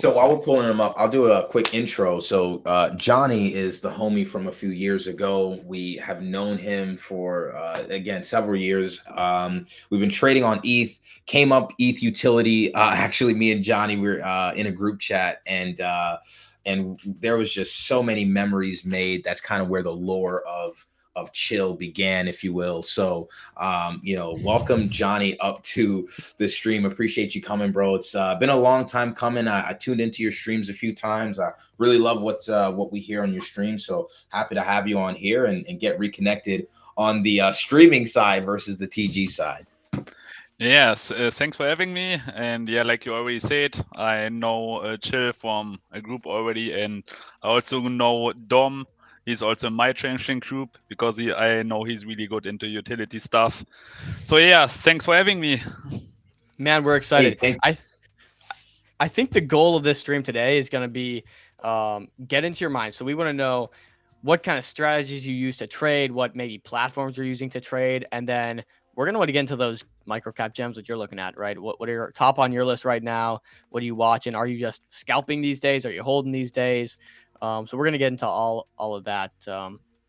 So while we're pulling him up, I'll do a quick intro. So Johnny is the homie from a few years ago. We have known him for again several years. We've been trading on ETH. Came up ETH utility. Actually, me and Johnny were in a group chat, and there was just so many memories made. That's kind of where the lore of chill began, if you will. So welcome Johnny up to the stream. Appreciate you coming, bro. It's been a long time coming. I tuned into your streams a few times. I really love what we hear on your stream. So happy to have you on here and get reconnected on the streaming side versus the TG side. Yes, thanks for having me. And yeah, like you already said, I know Chill from a group already, and I also know Dom. He's also in my changing group because I know he's really good into utility stuff. So yeah, thanks for having me. Man, we're excited. Hey, I think the goal of this stream today is going to be get into your mind. So we want to know what kind of strategies you use to trade, what maybe platforms you're using to trade, and then we're going to want to get into those microcap gems that you're looking at, right? What are your top on your list right now? What are you watching? Are you just scalping these days? Are you holding these days? So we're going to get into all of that.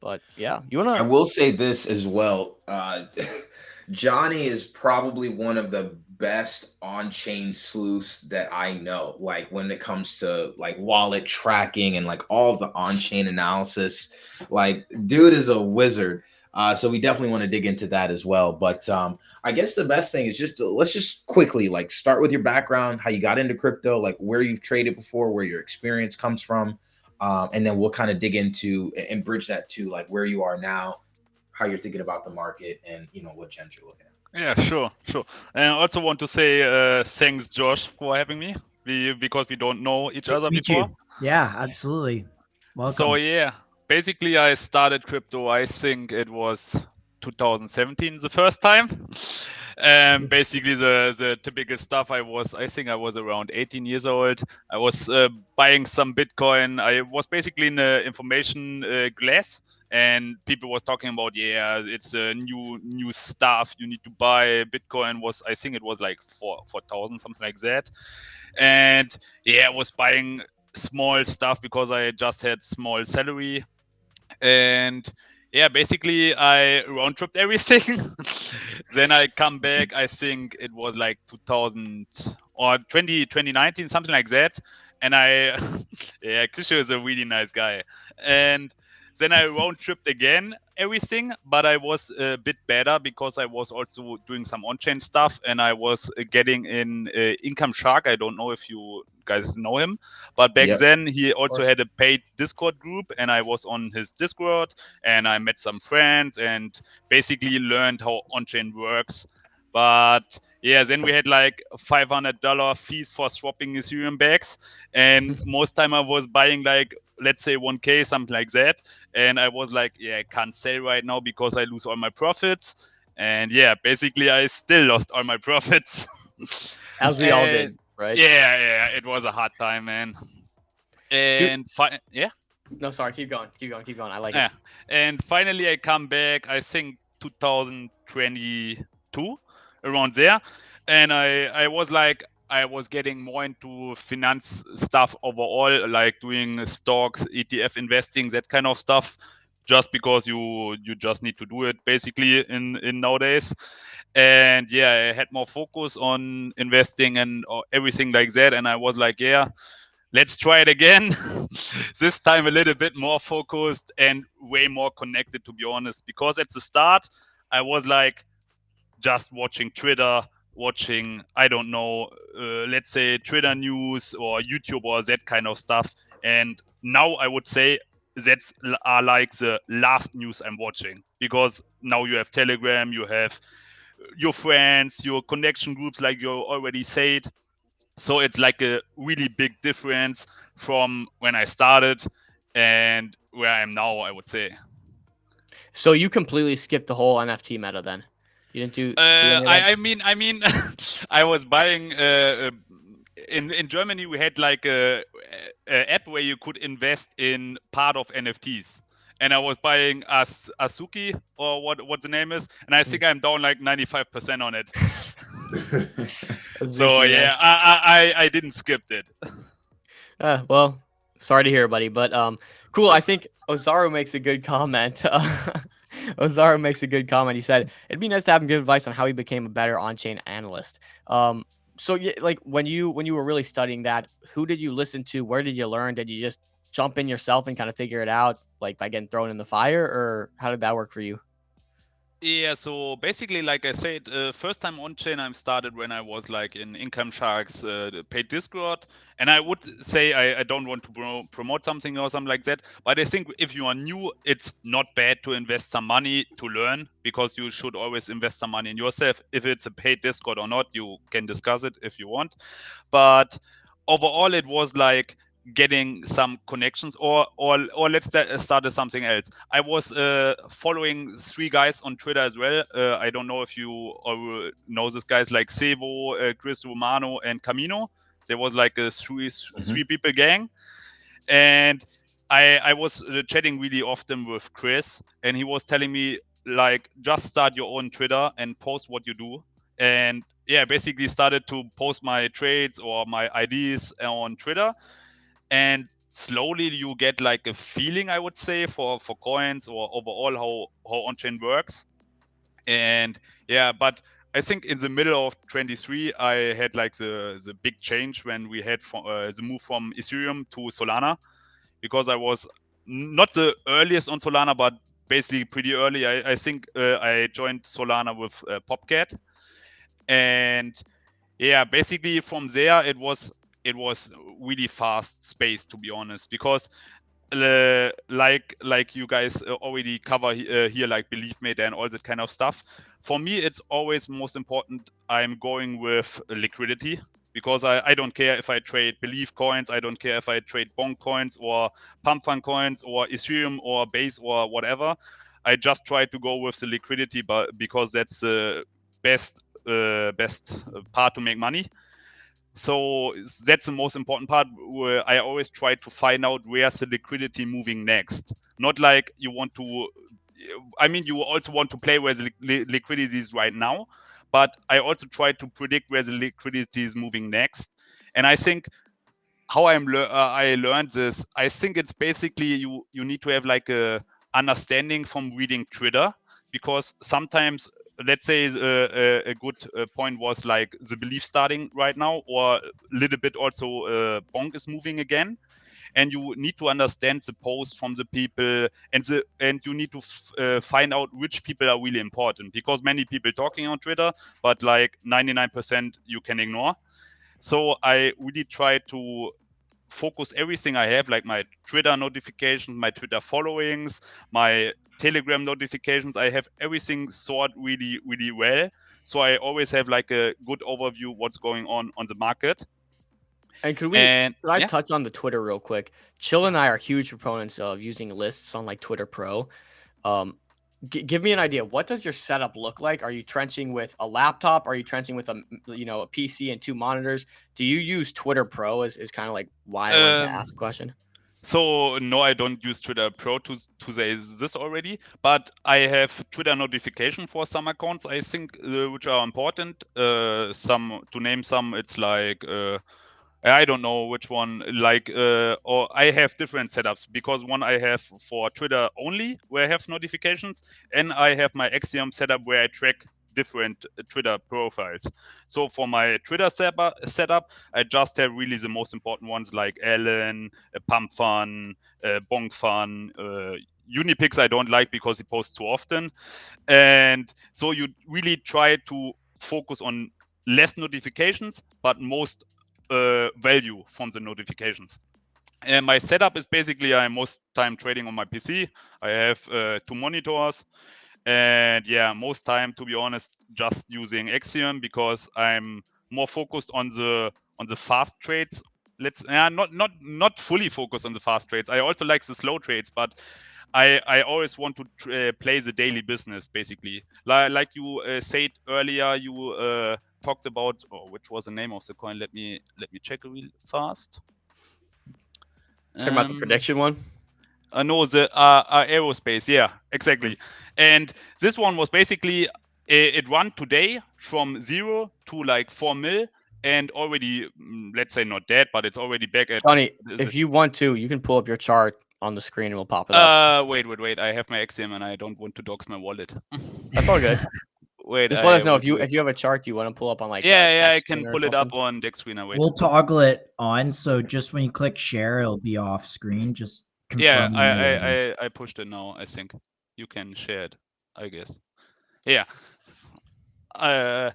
But yeah, you want to... I will say this as well. Johnny is probably one of the best on-chain sleuths that I know. Like when it comes to like wallet tracking and like all of the on-chain analysis, like dude is a wizard. So we definitely want to dig into that as well. But I guess the best thing is let's just quickly like start with your background, how you got into crypto, like where you've traded before, where your experience comes from. And then we'll kind of dig into and bridge that to like where you are now, how you're thinking about the market, and what gems you're looking at. Yeah, sure. And I also want to say thanks, Josh, for having me. Because we don't know each other before. Yeah, absolutely. Welcome. So yeah, basically I started crypto. I think it was 2017 the first time. Basically the typical stuff. I think I was around 18 years old. I was buying some Bitcoin. I was basically in the information glass, and people was talking about, it's a new stuff. You need to buy Bitcoin. I think it was like 4,000, something like that. And I was buying small stuff because I just had small salary. And basically I round tripped everything. Then I come back. I think it was like 2000 or 2019, something like that. And Kisho is a really nice guy. And then I round tripped again everything, but I was a bit better because I was also doing some on-chain stuff, and I was getting in Income Shark. I don't know if you guys know him, but back then he also had a paid Discord group, and I was on his Discord, and I met some friends and basically learned how on-chain works. But then we had like $500 fees for swapping Ethereum bags, and most time I was buying like, let's say 1K, something like that. And I was like, I can't sell right now because I lose all my profits. And basically I still lost all my profits. As we all did, right? Yeah, it was a hard time, man. And no, sorry, keep going. I like it. And finally I come back, I think 2022, around there. And I was like, I was getting more into finance stuff overall, like doing stocks, ETF investing, that kind of stuff, just because you just need to do it basically in nowadays. And I had more focus on investing and everything like that. And I was like, let's try it again. This time a little bit more focused and way more connected, to be honest, because at the start I was like just watching Twitter, watching, I don't know, let's say Twitter news or YouTube or that kind of stuff. And now I would say that's are like the last news I'm watching, because now you have Telegram, you have your friends, your connection groups, like you already said. So it's like a really big difference from when I started and where I am now, I would say. So you completely skipped the whole NFT meta then? You didn't do I mean, I was buying. In Germany, we had like a app where you could invest in part of NFTs, and I was buying Asuki, or what the name is, and I think I'm down like 95% on it. So I didn't skip it. Well, sorry to hear, buddy, but cool. I think Ozaru makes a good comment. Ozaru makes a good comment. He said it'd be nice to have him give advice on how he became a better on-chain analyst. So yeah, like when you were really studying that, who did you listen to? Where did you learn? Did you just jump in yourself and kind of figure it out, like by getting thrown in the fire, or how did that work for you? Yeah, so basically, like I said, first time on chain I started when I was like in Income Sharks paid Discord, and I would say I don't want to promote something or something like that, but I think if you are new, it's not bad to invest some money to learn, because you should always invest some money in yourself. If it's a paid Discord or not, you can discuss it if you want, but overall it was like getting some connections, or let's start with something else. I was following 3 guys on Twitter as well. I don't know if you know these guys, like Sevo, Chris Romano, and Camino. There was like a three people gang, and I was chatting really often with Chris, and he was telling me, like, just start your own Twitter and post what you do. And yeah, basically started to post my trades or my ideas on Twitter, and slowly you get like a feeling, I would say, for coins or overall how on-chain works. And yeah, but I think in the middle of 23 I had like the big change when we had the move from Ethereum to Solana, because I was not the earliest on Solana, but basically pretty early. I think I joined Solana with Popcat, and yeah, basically from there it was really fast space, to be honest, because like you guys already cover here, like belief meta and all that kind of stuff. For me, it's always most important I'm going with liquidity, because I don't care if I trade belief coins, I don't care if I trade bonk coins or pump fund coins or Ethereum or base or whatever. I just try to go with the liquidity, but because that's the best part to make money. So that's the most important part, where I always try to find out where's the liquidity moving next. Not like you want to, I mean, you also want to play where the liquidity is right now, but I also try to predict where the liquidity is moving next. And I think how I learned this, I think it's basically you need to have like a understanding from reading Twitter, because sometimes, let's say a good point was like the belief starting right now, or a little bit also bonk is moving again, and you need to understand the post from the people, and you need to find out which people are really important, because many people talking on Twitter, but like 99% you can ignore. So I really try to focus everything I have, like my Twitter notifications, my Twitter followings, my Telegram notifications. I have everything sorted really, really well. So I always have like a good overview what's going on the market. And could I yeah. touch on the Twitter real quick? Chill and I are huge proponents of using lists on like Twitter Pro. Give me an idea. What does your setup look like? Are you trenching with a laptop? Are you trenching with a PC and 2 monitors? Do you use Twitter Pro? Is kind of like why I wanted to ask a question. So no, I don't use Twitter Pro to say this already, but I have Twitter notification for some accounts, I think, which are important. Some, to name some, it's like I don't know which one, like or I have different setups, because one I have for Twitter only, where I have notifications, and I have my Axiom setup where I track different Twitter profiles. So for my Twitter setup, I just have really the most important ones, like Alan, Pump Fun, Bonk Fun, Unipix I don't like because he posts too often. And so you really try to focus on less notifications, but most value from the notifications. And my setup is basically I'm most time trading on my PC. I have 2 monitors, and yeah, most time, to be honest, just using Axiom, because I'm more focused on the fast trades. Not fully focused on the fast trades. I also like the slow trades, but I always want to play the daily business, basically. Like you said earlier, you talked about, which was the name of the coin? Let me check real fast. Talking about the prediction one. No, the aerospace. Yeah, exactly. And this one was basically it run today from 0 to like 4 mil and already, let's say not dead, but it's already back at. Johnny, if you want to, you can pull up your chart on the screen and we'll pop it up. Wait. I have my Axiom and I don't want to dox my wallet. That's all good. Wait, Just let us know will if do you it. have a chart you want to pull up on like Yeah, I Dex can screen or pull it up something. on Dex screener. Wait. We'll toggle it on, so just when you click share, it'll be off screen. Just Yeah, confirm. when you're ready. I pushed it now. I think you can share it, I guess. Yeah.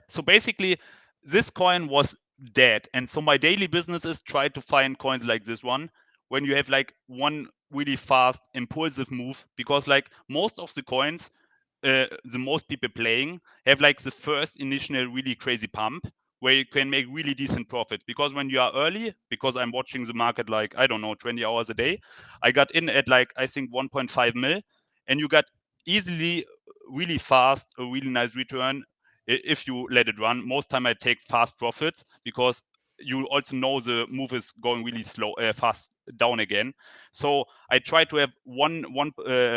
So basically, this coin was dead, and so my daily business is try to find coins like this one when you have like one really fast impulsive move, because like most of the coins, the most people playing have like the first initial really crazy pump where you can make really decent profit, because when you are early, because I'm watching the market like, I don't know, 20 hours a day, I got in at like, I think 1.5 mil, and you got easily really fast a really nice return if you let it run. Most time I take fast profits because you also know the move is going really slow, fast down again. So I try to have one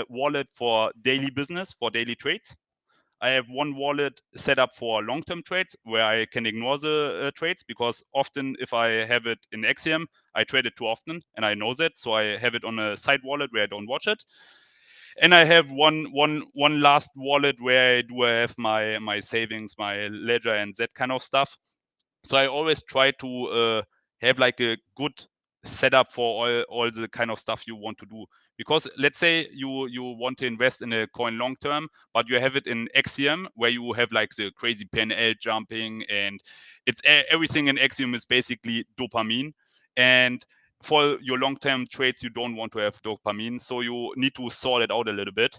wallet for daily business, for daily trades. I have one wallet set up for long-term trades where I can ignore the trades, because often if I have it in Axiom, I trade it too often and I know that. So I have it on a side wallet where I don't watch it. And I have one last wallet where I do have my savings, my ledger, and that kind of stuff. So I always try to have like a good setup for all the kind of stuff you want to do. Because let's say you want to invest in a coin long term, but you have it in Axiom where you have like the crazy PNL jumping, and it's everything in Axiom is basically dopamine. And for your long term trades, you don't want to have dopamine, so you need to sort it out a little bit.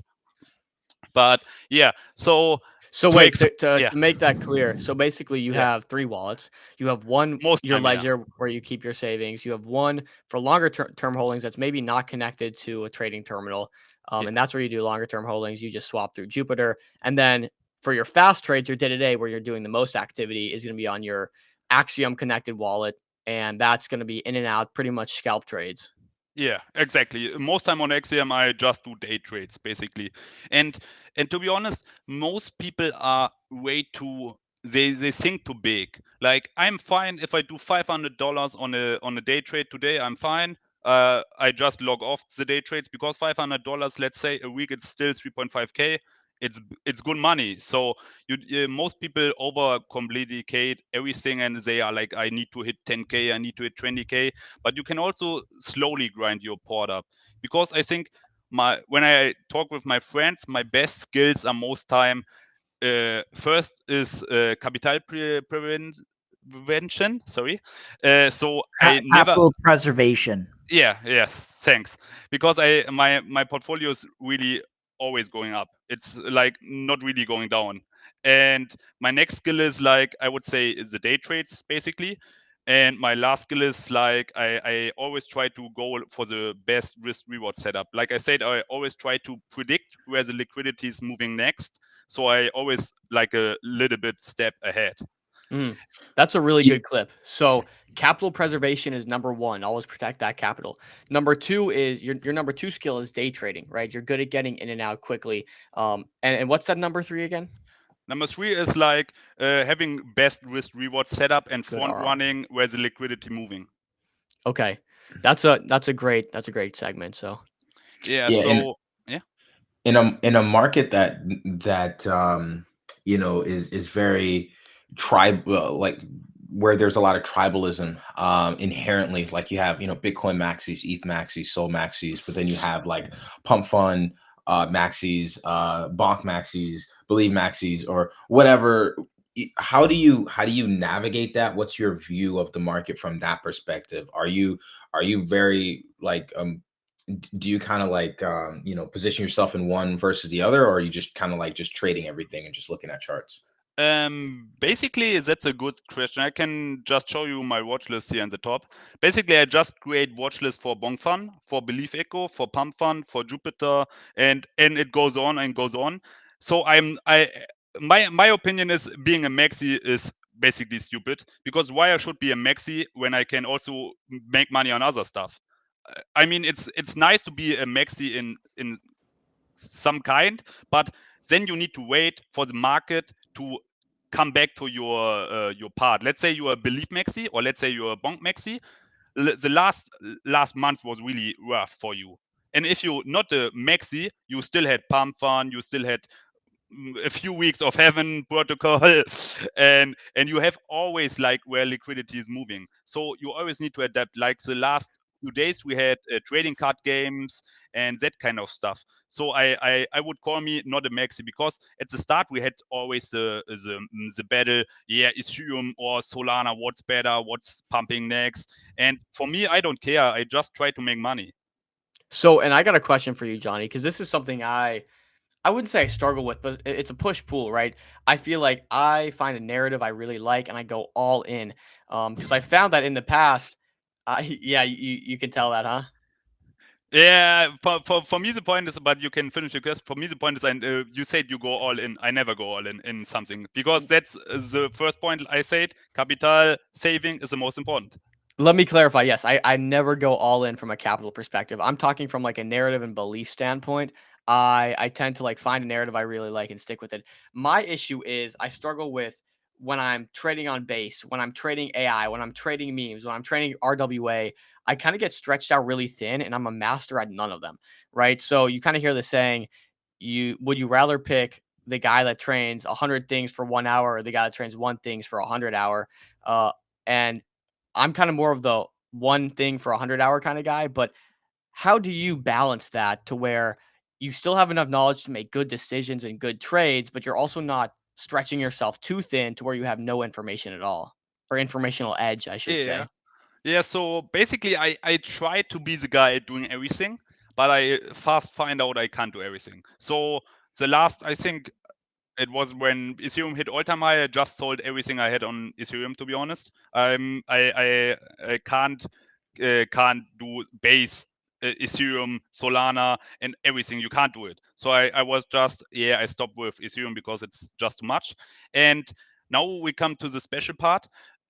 But yeah, so wait, to to make that clear. So basically you have 3 wallets. You have one, Most your time, yeah. ledger where you keep your savings. You have one for longer term holdings that's maybe not connected to a trading terminal. And that's where you do longer term holdings. You just swap through Jupiter. And then for your fast trades, your day to day, where you're doing the most activity, is going to be on your Axiom connected wallet. And that's going to be in and out, pretty much scalp trades. Yeah, exactly. Most time on Axiom, I just do day trades basically, and to be honest, most people are way too, they think too big. Like, I'm fine if I do $500 on a day trade today. I'm fine. I just log off the day trades, because $500, let's say a week, it's still 3.5k. It's good money. So most people over complicate everything, and they are like, I need to hit 10k, I need to hit 20k. But you can also slowly grind your port up, because I think when I talk with my friends, my best skills are most time, first is capital prevention. Sorry. So I never. Capital preservation. Yes, thanks. Because my portfolio is really always going up. It's like not really going down. And my next skill is, like, I would say, is the day trades basically. And my last skill is like, I always try to go for the best risk reward setup. Like I said, I always try to predict where the liquidity is moving next. So I always like a little bit step ahead. That's a really good clip. So capital preservation is number 1. Always protect that capital. Number 2 is your number 2 skill is day trading, right? You're good at getting in and out quickly. And what's that number 3 again? Number 3 is like having best risk reward setup and Good front ROI. running where the liquidity moving. Okay, that's a great segment. So so in a market that is very tribal, like where there's a lot of tribalism inherently, like you have Bitcoin maxis, ETH maxis, Sol maxis, but then you have like pump fund maxis, bonk maxis, believe maxis, or whatever. How do you navigate that? What's your view of the market from that perspective? Are you very like do you kind of like position yourself in one versus the other, or are you just kind of like just trading everything and just looking at charts? Basically, that's a good question. I can just show you my watch list here on the top. Basically, I just create watch list for Bonk Fund, for Belief Echo, for Pump Fund, for Jupiter, and it goes on and goes on. So my opinion is, being a maxi is basically stupid, because why I should be a maxi when I can also make money on other stuff? I mean, it's nice to be a maxi in some kind, but then you need to wait for the market to come back to your part. Let's say you're a belief maxi, or let's say you're a bonk maxi. The last month was really rough for you. And if you're not a maxi, you still had pump fun, you still had a few weeks of heaven protocol, and you have always like where liquidity is moving. So you always need to adapt. Like the last few days, we had trading card games and that kind of stuff. So I would call me not a maxi, because at the start we had always the battle. Yeah, Ethereum or Solana, what's better? What's pumping next? And for me, I don't care. I just try to make money. So, and I got a question for you, Johnny, because this is something I wouldn't say I struggle with, but it's a push pull, right? I feel like I find a narrative I really like and I go all in. Because I found that in the past, yeah, you can tell that, huh? Yeah, for me the point is, but you can finish your question. For me the point is, you said you go all in. I never go all in something, because that's the first point I said. Capital saving is the most important. Let me clarify. Yes, I never go all in from a capital perspective. I'm talking from like a narrative and belief standpoint. I tend to like find a narrative I really like and stick with it. My issue is I struggle with when I'm trading on base, when I'm trading AI, when I'm trading memes, when I'm trading RWA, I kind of get stretched out really thin and I'm a master at none of them, right? So you kind of hear the saying, you rather pick the guy that trains 100 things for 1 hour or the guy that trains one things for 100 hour? And I'm kind of more of the one thing for a 100-hour kind of guy, but how do you balance that to where you still have enough knowledge to make good decisions and good trades, but you're also not stretching yourself too thin to where you have no information at all, or informational edge, I should Yeah. say? Yeah, so basically I try to be the guy doing everything, but I fast find out I can't do everything. So the last, I think it was when Ethereum hit all-time high, I just sold everything I had on Ethereum, to be honest. I can't do base, Ethereum, Solana, and everything. You can't do it. So I was just, yeah, I stopped with Ethereum because it's just too much. And now we come to the special part.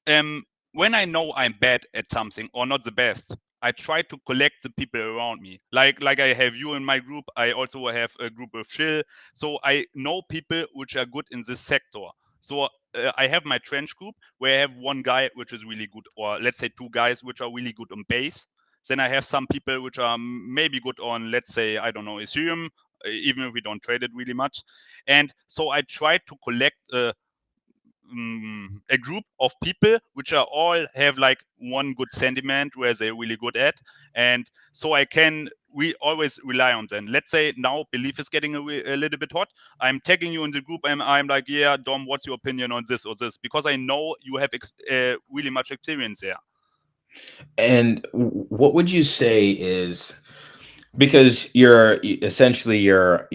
When I know I'm bad at something or not the best, I try to collect the people around me. Like I have you in my group. I also have a group of Chill. So I know people which are good in this sector. So I have my trench group where I have one guy which is really good, or let's say two guys which are really good on base. Then I have some people which are maybe good on, let's say, I don't know, Ethereum, even if we don't trade it really much. And so I try to collect a group of people which are all have like one good sentiment where they're really good at, and so we always rely on them. Let's say now belief is getting a little bit hot. I'm tagging you in the group and I'm like, yeah, Dom, what's your opinion on this or this? Because I know you have really much experience there. And what would you say is, because essentially you're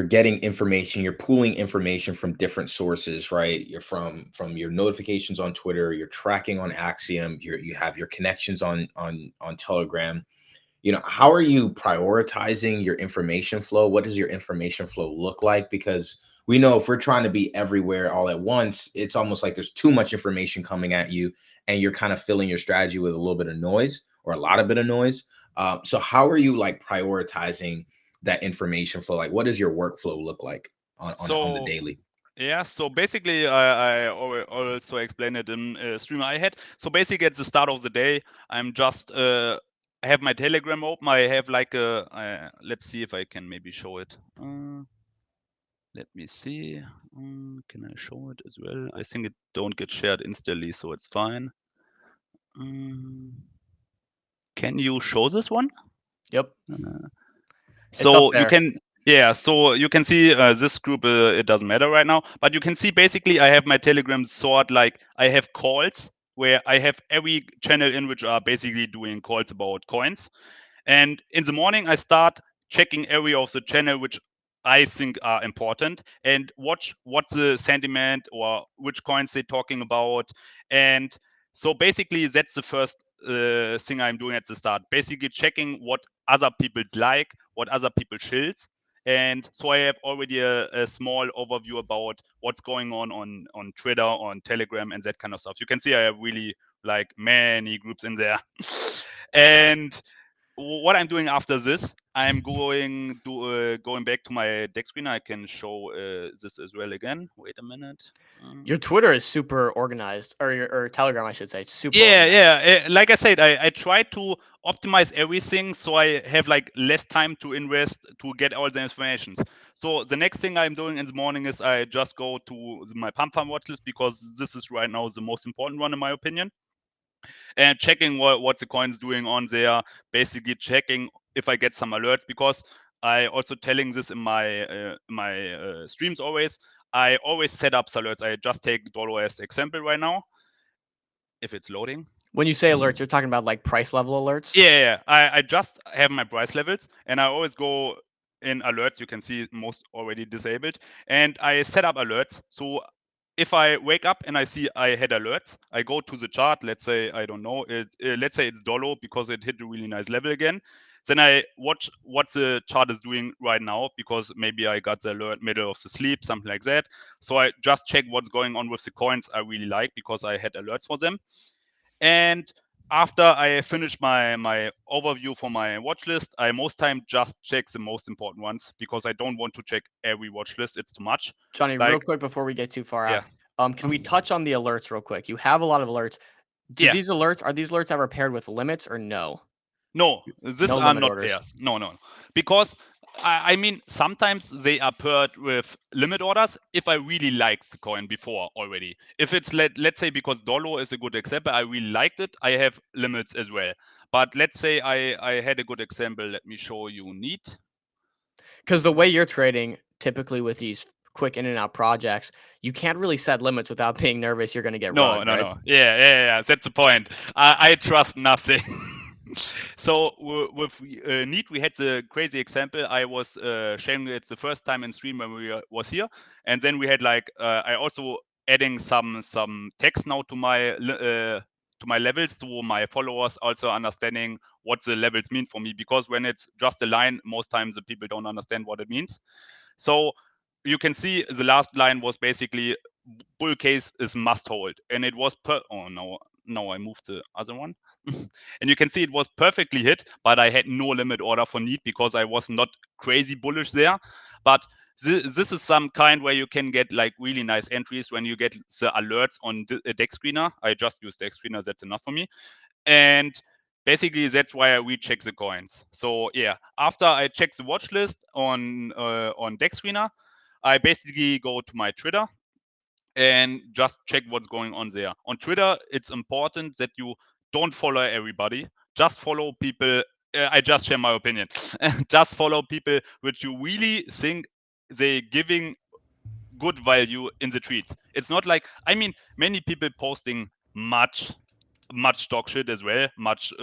getting information, you're pooling information from different sources, right? You're from your notifications on Twitter, you're tracking on Axiom, you have your connections on Telegram. How are you prioritizing your information flow? What does your information flow look like? Because we know if we're trying to be everywhere all at once, it's almost like there's too much information coming at you and you're kind of filling your strategy with a little bit of noise or a lot of bit of noise. So how are you like prioritizing that information flow? Like, what does your workflow look like on the So daily? yeah, so basically, I also explained it in a stream I had. So basically, at the start of the day, I'm just I have my Telegram open. I have like let's see if I can maybe show it. Let me see. Can I show it as well? I think it don't get shared instantly, so it's fine. Can you show this one? Yep. It's up So you there. can, yeah, so you can see this group, it doesn't matter right now, but you can see basically I have my Telegram sort, like I have calls where I have every channel in which are basically doing calls about coins. And in the morning, I start checking every of the channel which I think are important and watch what's the sentiment or which coins they're talking about. And so basically, that's the first thing I'm doing at the start. Basically, checking what other people like, what other people chills. And so I have already a small overview about what's going on Twitter, on Telegram, and that kind of stuff. You can see I have really like many groups in there. And what I'm doing after this, I'm going back to my deck screen. I can show this as well again. Wait a minute. Your Twitter is super organized, or Telegram, I should say. It's super Yeah, organized. yeah. Like I said, I try to optimize everything so I have like less time to invest to get all the informations. So the next thing I'm doing in the morning is I just go to my pump farm watchlist, because this is right now the most important one in my opinion, and checking what the coin's doing on there, basically checking if I get some alerts, because I also telling this in my streams always. I always set up alerts. I just take Dolo as example right now, if it's loading. When you say alerts, you're talking about like price level alerts? Yeah. I just have my price levels, and I always go in alerts. You can see most already disabled, and I set up alerts. So if I wake up and I see I had alerts, I go to the chart. Let's say, I don't know, let's say it's Dolo because it hit a really nice level again. Then I watch what the chart is doing right now, because maybe I got the alert middle of the sleep, something like that. So I just check what's going on with the coins I really like, because I had alerts for them. And after I finish my overview for my watch list, I most time just check the most important ones, because I don't want to check every watch list. It's too much. Johnny, real quick before we get too far out, can we touch on the alerts real quick? You have a lot of alerts. Are these alerts ever paired with limits or no? No, these No are limit not orders. pairs. No, because I mean, sometimes they are paired with limit orders if I really liked the coin before already. If it's let's say, because Dolo is a good example, I really liked it, I have limits as well. But let's say I had a good example. Let me show you neat. Because the way you're trading, typically with these quick in and out projects, you can't really set limits without being nervous you're going to get rugged, right? No. Yeah. That's the point. I trust nothing. So with Neat, we had the crazy example. I was sharing it the first time in stream when we was here, and then we had like I also adding some text now to my levels, to my followers also understanding what the levels mean for me, because when it's just a line, most times the people don't understand what it means. So you can see the last line was basically bull case is must hold, and it was oh no, I moved the other one. And you can see it was perfectly hit, but I had no limit order for Neat because I was not crazy bullish there. But this is some kind where you can get like really nice entries when you get the alerts on a deck screener. I just use deck screener, that's enough for me. And basically that's why I recheck the coins. So yeah, after I check the watch list on deck screener, I basically go to my Twitter and just check what's going on there. On Twitter, it's important that you don't follow everybody. Just follow people. I just share my opinion. Just follow people which you really think they giving good value in the tweets. It's not like, I mean, many people posting much talk shit as well, much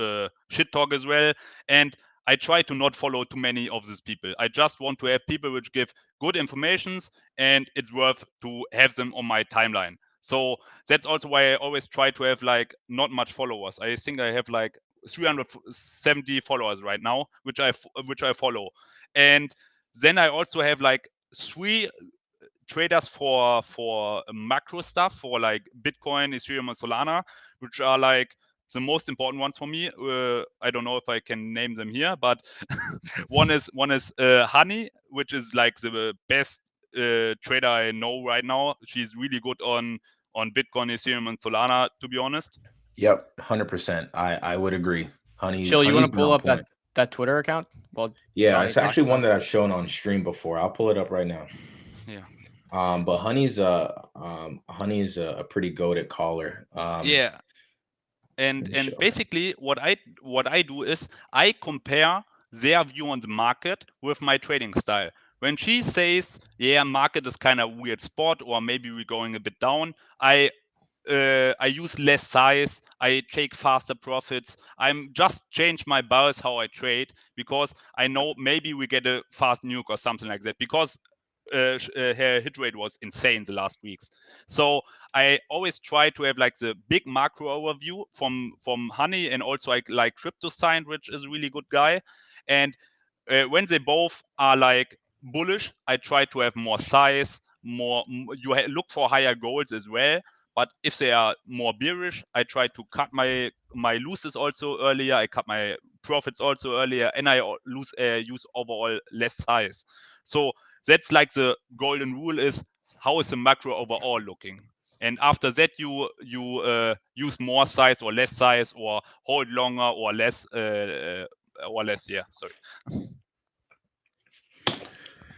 shit talk as well, and I try to not follow too many of these people. I just want to have people which give good informations, and it's worth to have them on my timeline. So that's also why I always try to have like not much followers. I think I have like 370 followers right now, which I follow, and then I also have like 3 traders for macro stuff, for like Bitcoin, Ethereum, and Solana, which are like the most important ones for me. I don't know if I can name them here, but one is Honey, which is like the best trader I know right now. She's really good on Bitcoin, Ethereum, and Solana, to be honest. Yep, 100%. I would agree. Chill, you want to Honey's been pull on up point. that Twitter account? Well, Yeah, Johnny it's actually talking one about that I've shown on stream before. I'll pull it up right now. Yeah. But Honey's a pretty goated caller. Yeah. Let me And show. basically what I do is I compare their view on the market with my trading style. When she says, yeah, market is kind of weird spot, or maybe we're going a bit down, I use less size. I take faster profits. I'm just change my bias how I trade, because I know maybe we get a fast nuke or something like that, because her hit rate was insane the last weeks. So I always try to have like the big macro overview from Honey, and also like Crypto Sign, which is a really good guy. And when they both are like bullish, I try to have more size, more. Look for higher goals as well. But if they are more bearish, I try to cut my losses also earlier. I cut my profits also earlier, and I use overall less size. So that's like the golden rule: is how is the macro overall looking? And after that, you use more size or less size, or hold longer or less. Yeah, sorry.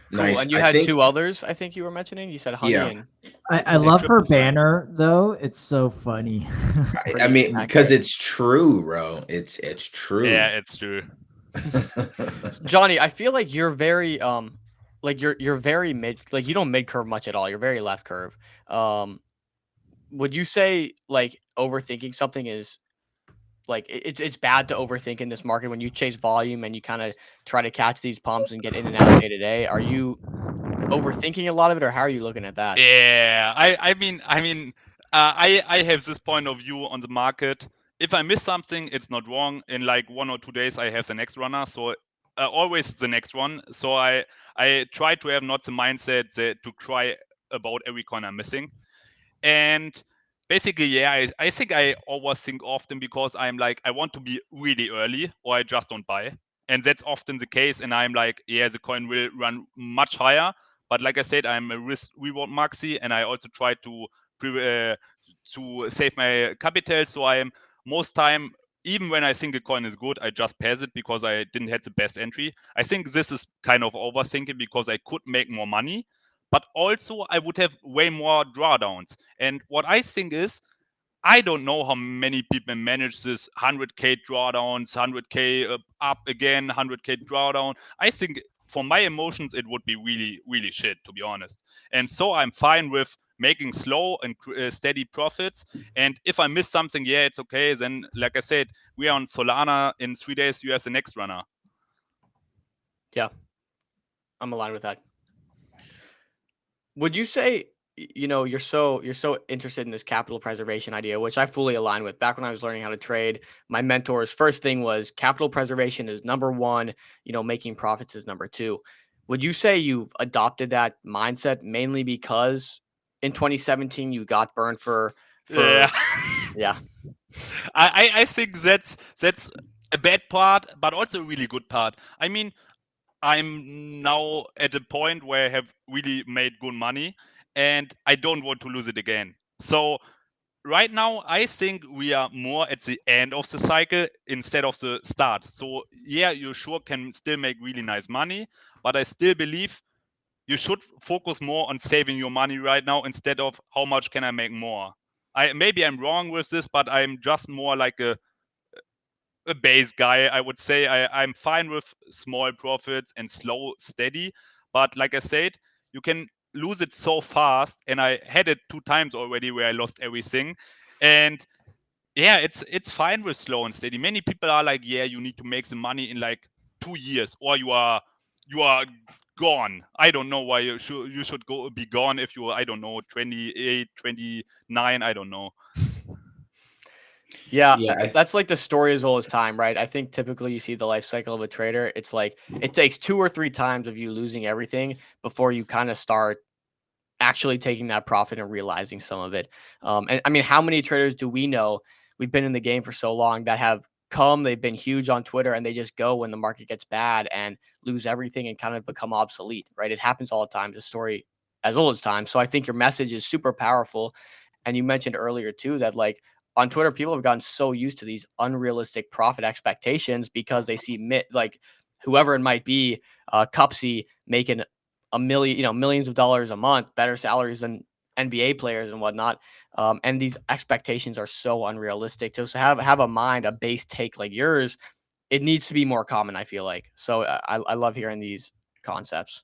Cool. Nice. And you I had think, two others, I think you were mentioning. You said Honey yeah. and I love her banner though. It's so funny. I mean, accurate. because it's true, bro. It's true. Yeah, it's true. Johnny, I feel like you're very like you're very mid, like you don't mid curve much at all. You're very left curve. Would you say like overthinking something is like it's bad to overthink in this market when you chase volume and you kind of try to catch these pumps and get in and out day to day? Are you overthinking a lot of it, or how are you looking at that? Yeah, I mean, I have this point of view on the market. If I miss something, it's not wrong. In like 1 or 2 days, I have the next runner, so always the next one. So I try to have not the mindset that to cry about every coin I'm missing. And basically, yeah, I think I overthink often because I'm like, I want to be really early or I just don't buy. And that's often the case. And I'm like, yeah, the coin will run much higher. But like I said, I'm a risk reward maxi, and I also try to save my capital. So I'm most time, even when I think a coin is good, I just pass it because I didn't have the best entry. I think this is kind of overthinking because I could make more money, but also I would have way more drawdowns. And what I think is, I don't know how many people manage this 100K drawdowns, 100K up again, 100K drawdown. I think for my emotions, it would be really, really shit, to be honest. And so I'm fine with making slow and steady profits. And if I miss something, yeah, it's okay. Then, like I said, we are on Solana. In 3 days, you have the next runner. Yeah, I'm aligned with that. Would you say, you're so interested in this capital preservation idea, which I fully align with? Back when I was learning how to trade, my mentor's first thing was capital preservation is number one, making profits is number two. Would you say you've adopted that mindset mainly because in 2017 you got burned for Yeah. yeah. I think that's a bad part, but also a really good part. I mean, I'm now at a point where I have really made good money, and I don't want to lose it again. So right now, I think we are more at the end of the cycle instead of the start. So yeah, you sure can still make really nice money, but I still believe you should focus more on saving your money right now instead of how much can I make more. Maybe I'm wrong with this, but I'm just more like a base guy. I would say I'm fine with small profits and slow, steady. But like I said, you can lose it so fast. And I had it 2 times already where I lost everything. And yeah, it's fine with slow and steady. Many people are like, yeah, you need to make the money in like 2 years, or you are gone. I don't know why you should be gone if you, I don't know, 28, 29, I don't know. Yeah, Yeah, that's like the story as old as time, right? I think typically you see the life cycle of a trader. It's like it takes 2 or 3 times of you losing everything before you kind of start actually taking that profit and realizing some of it. And I mean, how many traders do we know? We've been in the game for so long that have come, they've been huge on Twitter, and they just go when the market gets bad and lose everything and kind of become obsolete, right? It happens all the time. It's a story as old as time. So I think your message is super powerful. And you mentioned earlier too that like on Twitter, people have gotten so used to these unrealistic profit expectations because they see like whoever it might be, Cupsy making a million, millions of dollars a month, better salaries than NBA players and whatnot. And these expectations are so unrealistic. So have a mind, a base take like yours, it needs to be more common, I feel like. So I love hearing these concepts.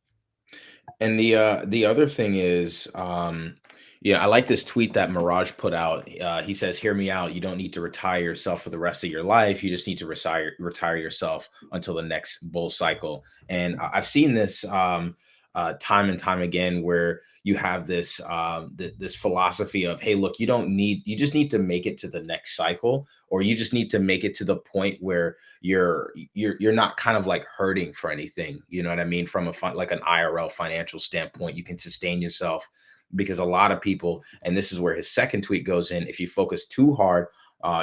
and the other thing is, yeah, I like this tweet that Mirage put out. He says, "Hear me out. You don't need to retire yourself for the rest of your life. You just need to retire yourself until the next bull cycle." And I've seen this time and time again, where you have this this philosophy of, "Hey, look, you just need to make it to the next cycle, or you just need to make it to the point where you're not kind of like hurting for anything." You know what I mean? From like an IRL financial standpoint, you can sustain yourself. because a lot of people, and this is where his second tweet goes in, if you focus too hard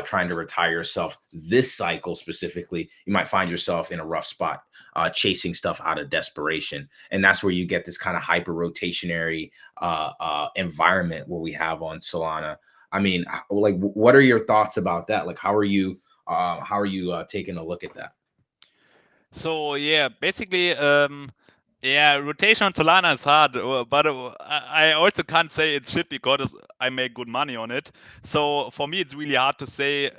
trying to retire yourself this cycle specifically, you might find yourself in a rough spot, chasing stuff out of desperation. And that's where you get this kind of hyper rotationary environment where we have on Solana. I mean, like, what are your thoughts about that? Like, how are you taking a look at that? So yeah, basically, yeah, rotation on Solana is hard, but I also can't say it's shit because I make good money on it. So for me, it's really hard to say.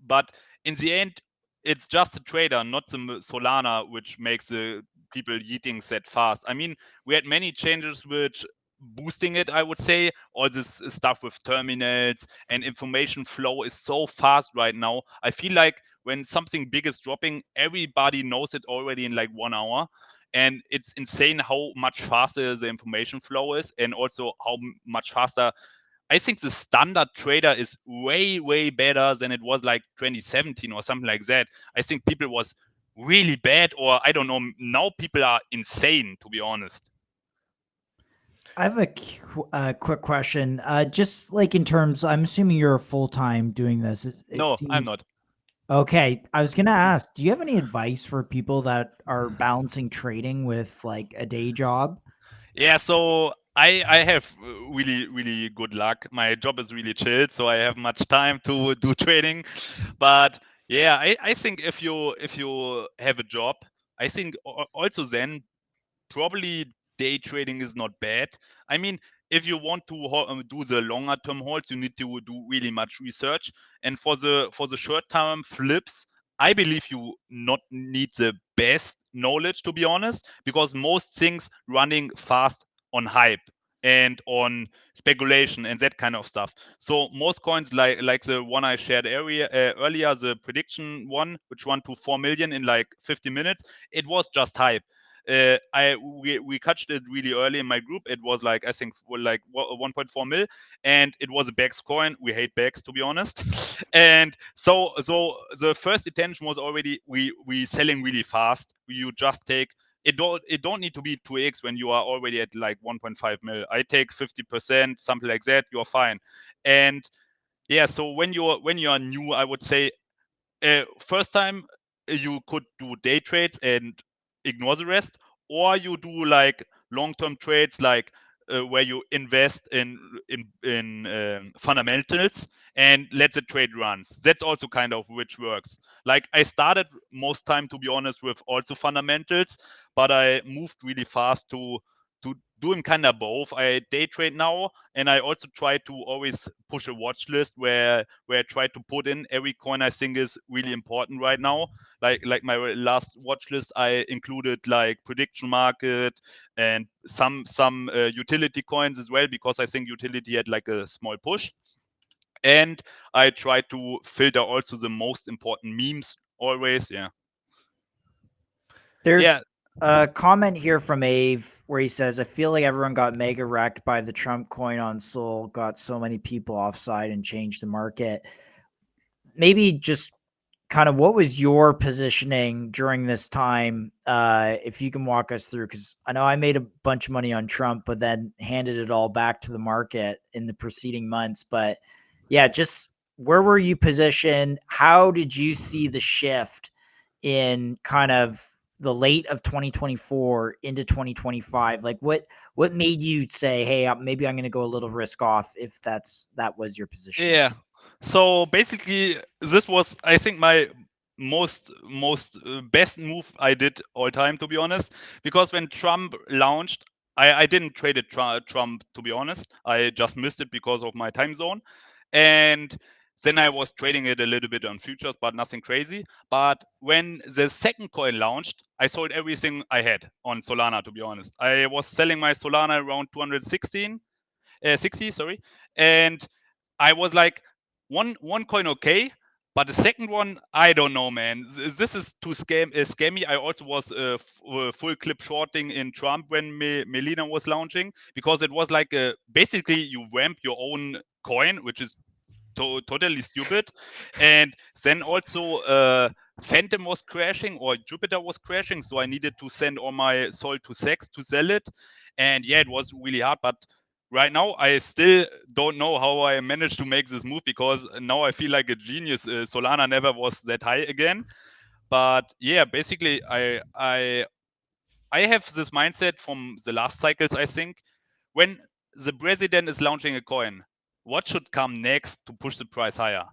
But in the end, it's just a trader, not the Solana, which makes the people yeeting that fast. I mean, we had many changes which boosting it, I would say. All this stuff with terminals and information flow is so fast right now. I feel like when something big is dropping, everybody knows it already in like 1 hour. And it's insane how much faster the information flow is, and also how much faster. I think the standard trader is way, way better than it was like 2017 or something like that. I think people was really bad, or I don't know. Now people are insane, to be honest. I have a quick question. Just like in terms, I'm assuming you're full time doing this. No, seems, I'm not. Okay, I was gonna ask, do you have any advice for people that are balancing trading with like a day job? Yeah, so I have really, really good luck. My job is really chill, so I have much time to do trading. But yeah, I think if you have a job, I think also then probably day trading is not bad. I mean, if you want to do the longer term holds, you need to do really much research. And for the short term flips, I believe you not need the best knowledge, to be honest, because most things running fast on hype and on speculation and that kind of stuff. So most coins like the one I shared earlier, the prediction one, which won to 4 million in like 50 minutes, it was just hype. We catched it really early in my group. It was like, I think, like 1.4 mil, and it was a Bex coin. We hate Bex, to be honest. And so the first intention was already we selling really fast. You just take it. Don't need to be 2x when you are already at like 1.5 mil. I take 50%, something like that. You're fine. And yeah, so when you're new, I would say first time you could do day trades and ignore the rest, or you do like long-term trades, like where you invest in fundamentals and let the trade runs. That's also kind of which works. Like I started most time, to be honest, with also fundamentals, but I moved really fast to doing kind of both. I day trade now, and I also try to always push a watch list where I try to put in every coin I think is really important right now. Like my last watch list, I included like prediction market and some utility coins as well, because I think utility had like a small push. And I try to filter also the most important memes always. Yeah. There's Yeah. a comment here from Ave where he says, I feel like everyone got mega wrecked by the Trump coin on Sol, got so many people offside and changed the market. Maybe just kind of what was your positioning during this time? If you can walk us through, because I know I made a bunch of money on Trump, but then handed it all back to the market in the preceding months. But yeah, just where were you positioned? How did you see the shift in kind of the late of 2024 into 2025? Like what made you say, hey, maybe I'm going to go a little risk off, if that was your position? Yeah. So basically, this was, I think, my most best move I did all time, to be honest. Because when Trump launched, I didn't trade it Trump, to be honest. I just missed it because of my time zone, and then I was trading it a little bit on futures, but nothing crazy. But when the second coin launched, I sold everything I had on Solana, to be honest. I was selling my Solana around 60, sorry, and I was like, one coin okay, but the second one, I don't know, man. This is too scammy. I also was full clip shorting in Trump when Melina was launching, because it was like basically you ramp your own coin, which is totally stupid. And then also Phantom was crashing, or Jupiter was crashing, so I needed to send all my Sol to Sex to sell it. And yeah, it was really hard, but right now I still don't know how I managed to make this move, because now I feel like a genius. Solana never was that high again. But yeah, basically I have this mindset from the last cycles. I think when the president is launching a coin, what should come next to push the price higher?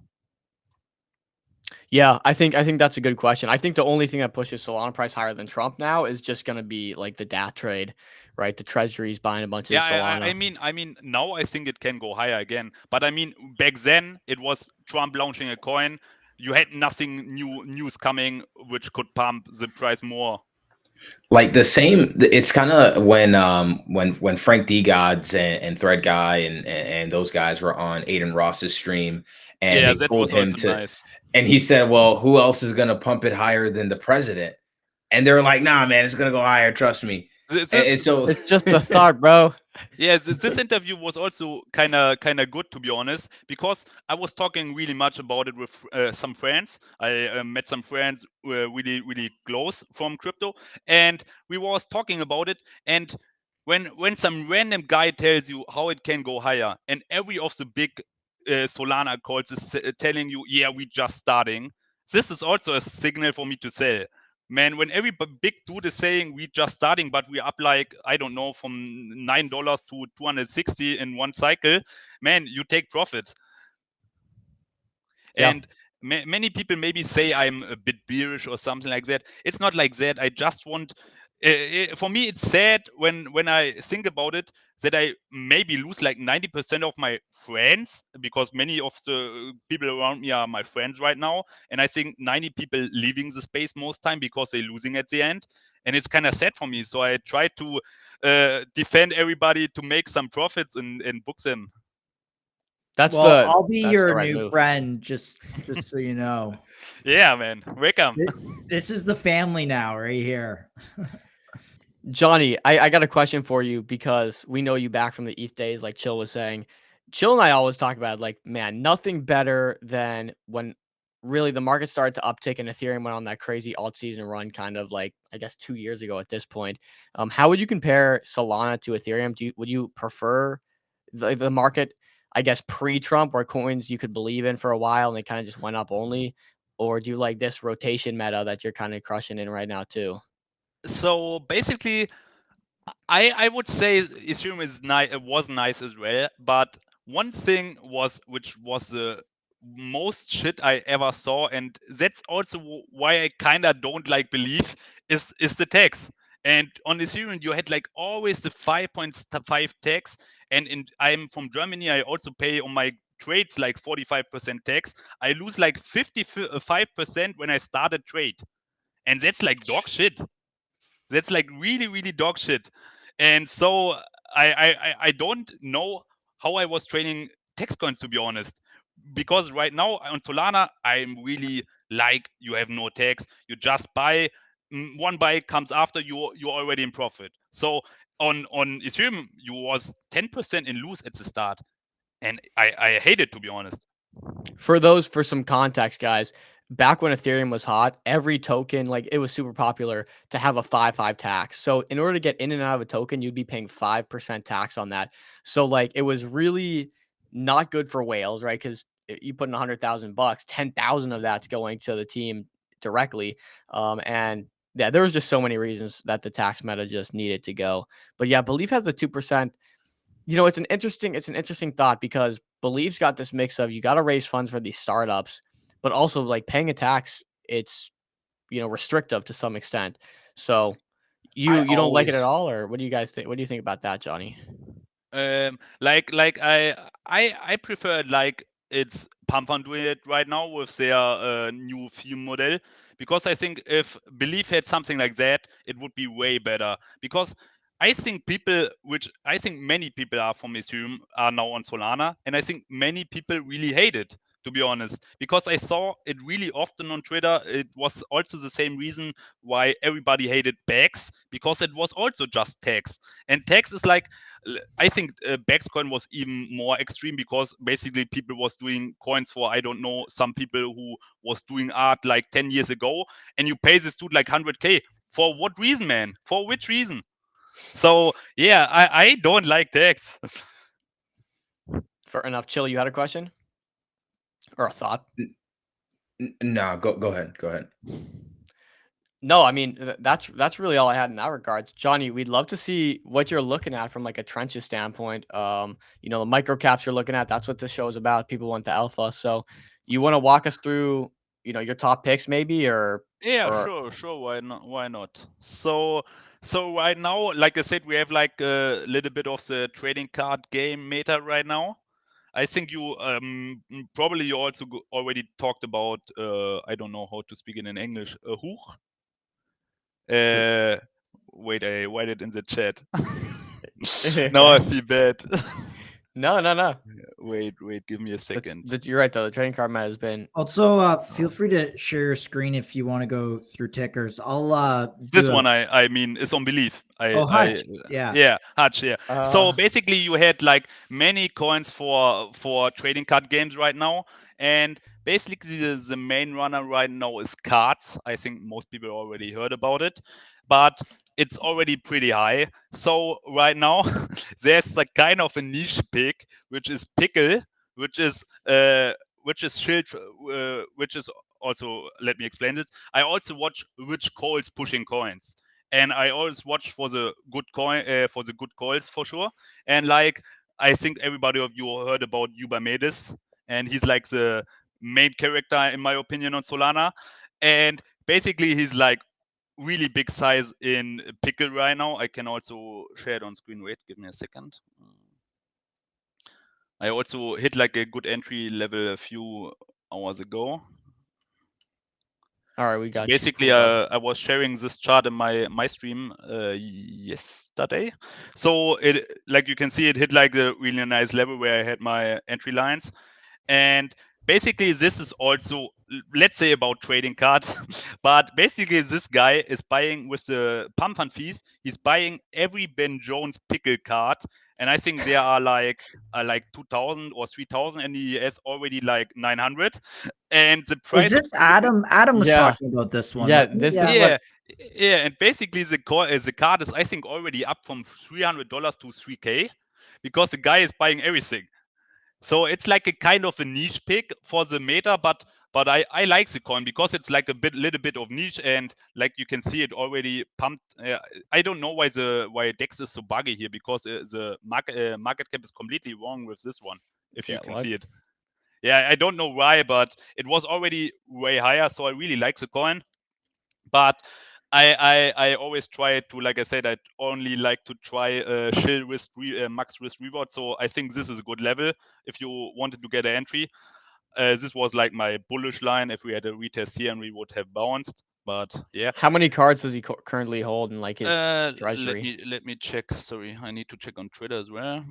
Yeah, I think that's a good question. I think the only thing that pushes Solana price higher than Trump now is just gonna be like the DAT trade, right? The treasuries buying a bunch of Yeah, Solana. I mean, now I think it can go higher again. But I mean, back then it was Trump launching a coin. You had nothing new news coming which could pump the price more. Like the same, it's kind of when Frank D Gods and Thread Guy and those guys were on Aiden Ross's stream, and Yeah, they that told was him also to, nice. and he said, well, who else is going to pump it higher than the president? And they're like, nah, man, it's going to go higher, trust me. And This so It's just a thought, bro. Yeah, this interview was also kind of good, to be honest, because I was talking really much about it with some friends. I met some friends really close from crypto, and we was talking about it. And when some random guy tells you how it can go higher, and every of the big Solana calls is telling you, yeah, we just starting. This is also a signal for me to sell. Man, when every big dude is saying we just starting, but we up like, I don't know, from $9 to 260 in one cycle, man, you take profits. Yeah. And many people maybe say I'm a bit bearish or something like that. It's not like that. I just want, for me, it's sad when I think about it, that I maybe lose like 90% of my friends, because many of the people around me are my friends right now. And I think 90 people leaving the space most time because they're losing at the end. And it's kind of sad for me. So I try to defend everybody to make some profits and book them. Well, I'll be That's the your right new move. friend, just so you know. Yeah, man. Welcome. This is the family now, right here. Johnny, I got a question for you because we know you back from the ETH days, like Chill was saying. Chill and I always talk about like, man, nothing better than when really the market started to uptick and Ethereum went on that crazy alt season run, kind of like I guess 2 years ago at this point. How would you compare Solana to Ethereum? Would you prefer the market, I guess, pre-Trump, where coins you could believe in for a while and they kind of just went up only, or do you like this rotation meta that you're kind of crushing in right now too? So basically, I would say Ethereum is nice. It was nice as well, but one thing was, which was the most shit I ever saw, and that's also why I kind of don't like belief, is the tax. And on Ethereum, you had like always the 5.5 tax, and I'm from Germany. I also pay on my trades like 45% tax. I lose like 55% when I start a trade, and that's like dog shit. That's like really dog shit. And so I don't know how I was trading text coins, to be honest, because right now on Solana I'm really like, you have no tax, you just buy, one buy comes after you're already in profit. So on Ethereum you was 10% in lose at the start, and I hate it, to be honest. For some context, guys, back when Ethereum was hot, every token, like it was super popular to have a 5/5 tax. So in order to get in and out of a token, you'd be paying 5% tax on that. So like it was really not good for whales, right? Because you put in 100,000 bucks, 10,000 of that's going to the team directly. And yeah, there was just so many reasons that the tax meta just needed to go. But yeah, Belief has the 2%. It's an interesting thought because Belief's got this mix of you got to raise funds for these startups, but also like paying a tax, it's restrictive to some extent. So I you don't like it at always, all, or what do you guys think? What do you think about that, Johnny? Like I prefer like it's Pump doing it right now with their new fee model, because I think if Belief had something like that, it would be way better. Because I think people, which I think many people are from Ethereum, are now on Solana, and I think many people really hate it, to be honest, because I saw it really often on Twitter. It was also the same reason why everybody hated Bags, because it was also just tax, and tax is like, I think Baxcoin was even more extreme, because basically people was doing coins for, I don't know, some people who was doing art like 10 years ago, and you pay this dude like 100K. For what reason, man? For which reason? So yeah, I don't like tax. Fair enough. Chill, you had a question or a thought? No, go ahead. Go ahead. No, I mean that's really all I had in that regards. Johnny, we'd love to see what you're looking at from like a trenches standpoint. The micro caps you're looking at, that's what the show is about. People want the alpha. So you want to walk us through, your top picks maybe or Sure. Why not? So right now, like I said, we have like a little bit of the trading card game meta right now. I think you probably you also already talked about I don't know how to speak it in English. Hoch. Wait, I write it in the chat. Now I feel bad. No. Wait, give me a second. You're right though. The trading card meta has been Also, feel free to share your screen if you want to go through tickers. I'll This one I mean is on belief. Hutch. Yeah. Yeah, Hutch, yeah. So basically you had like many coins for trading card games right now, and basically the main runner right now is cards. I think most people already heard about it, but it's already pretty high. So right now there's like kind of a niche pick, which is pickle, which is shield, which is also, let me explain this. I also watch which calls pushing coins, and I always watch for the good coin, for the good calls for sure. And like I think everybody of you heard about Ubamedis, and he's like the main character in my opinion on Solana. And basically he's like really big size in pickle right now. I can also share it on screen. Wait, give me a second. I also hit like a good entry level a few hours ago. All right, we got so basically, I was sharing this chart in my stream yesterday. So it, like you can see, it hit like a really nice level where I had my entry lines, and basically this is also, let's say, about trading card. But basically this guy is buying with the pump fund fees. He's buying every Ben Jones pickle card, and I think there are like 2,000 or 3,000, and he has already like 900. And the price. Was this Adam? Adam was talking about this one. Yeah, this is yeah. And basically the card is I think already up from $300 to 3K, because the guy is buying everything. So it's like a kind of a niche pick for the meta, but I like the coin because it's like little bit of niche, and like you can see it already pumped. I don't know why Dex is so buggy here, because the market cap is completely wrong with this one. If you can see it. Yeah, I don't know why, but it was already way higher, so I really like the coin. But I always try to, like I said, I only like to try chill risk, max risk reward. So I think this is a good level if you wanted to get an entry. This was like my bullish line if we had a retest here and we would have bounced. But yeah. How many cards does he currently hold in like his treasury? Let me check. Sorry, I need to check on Twitter as well.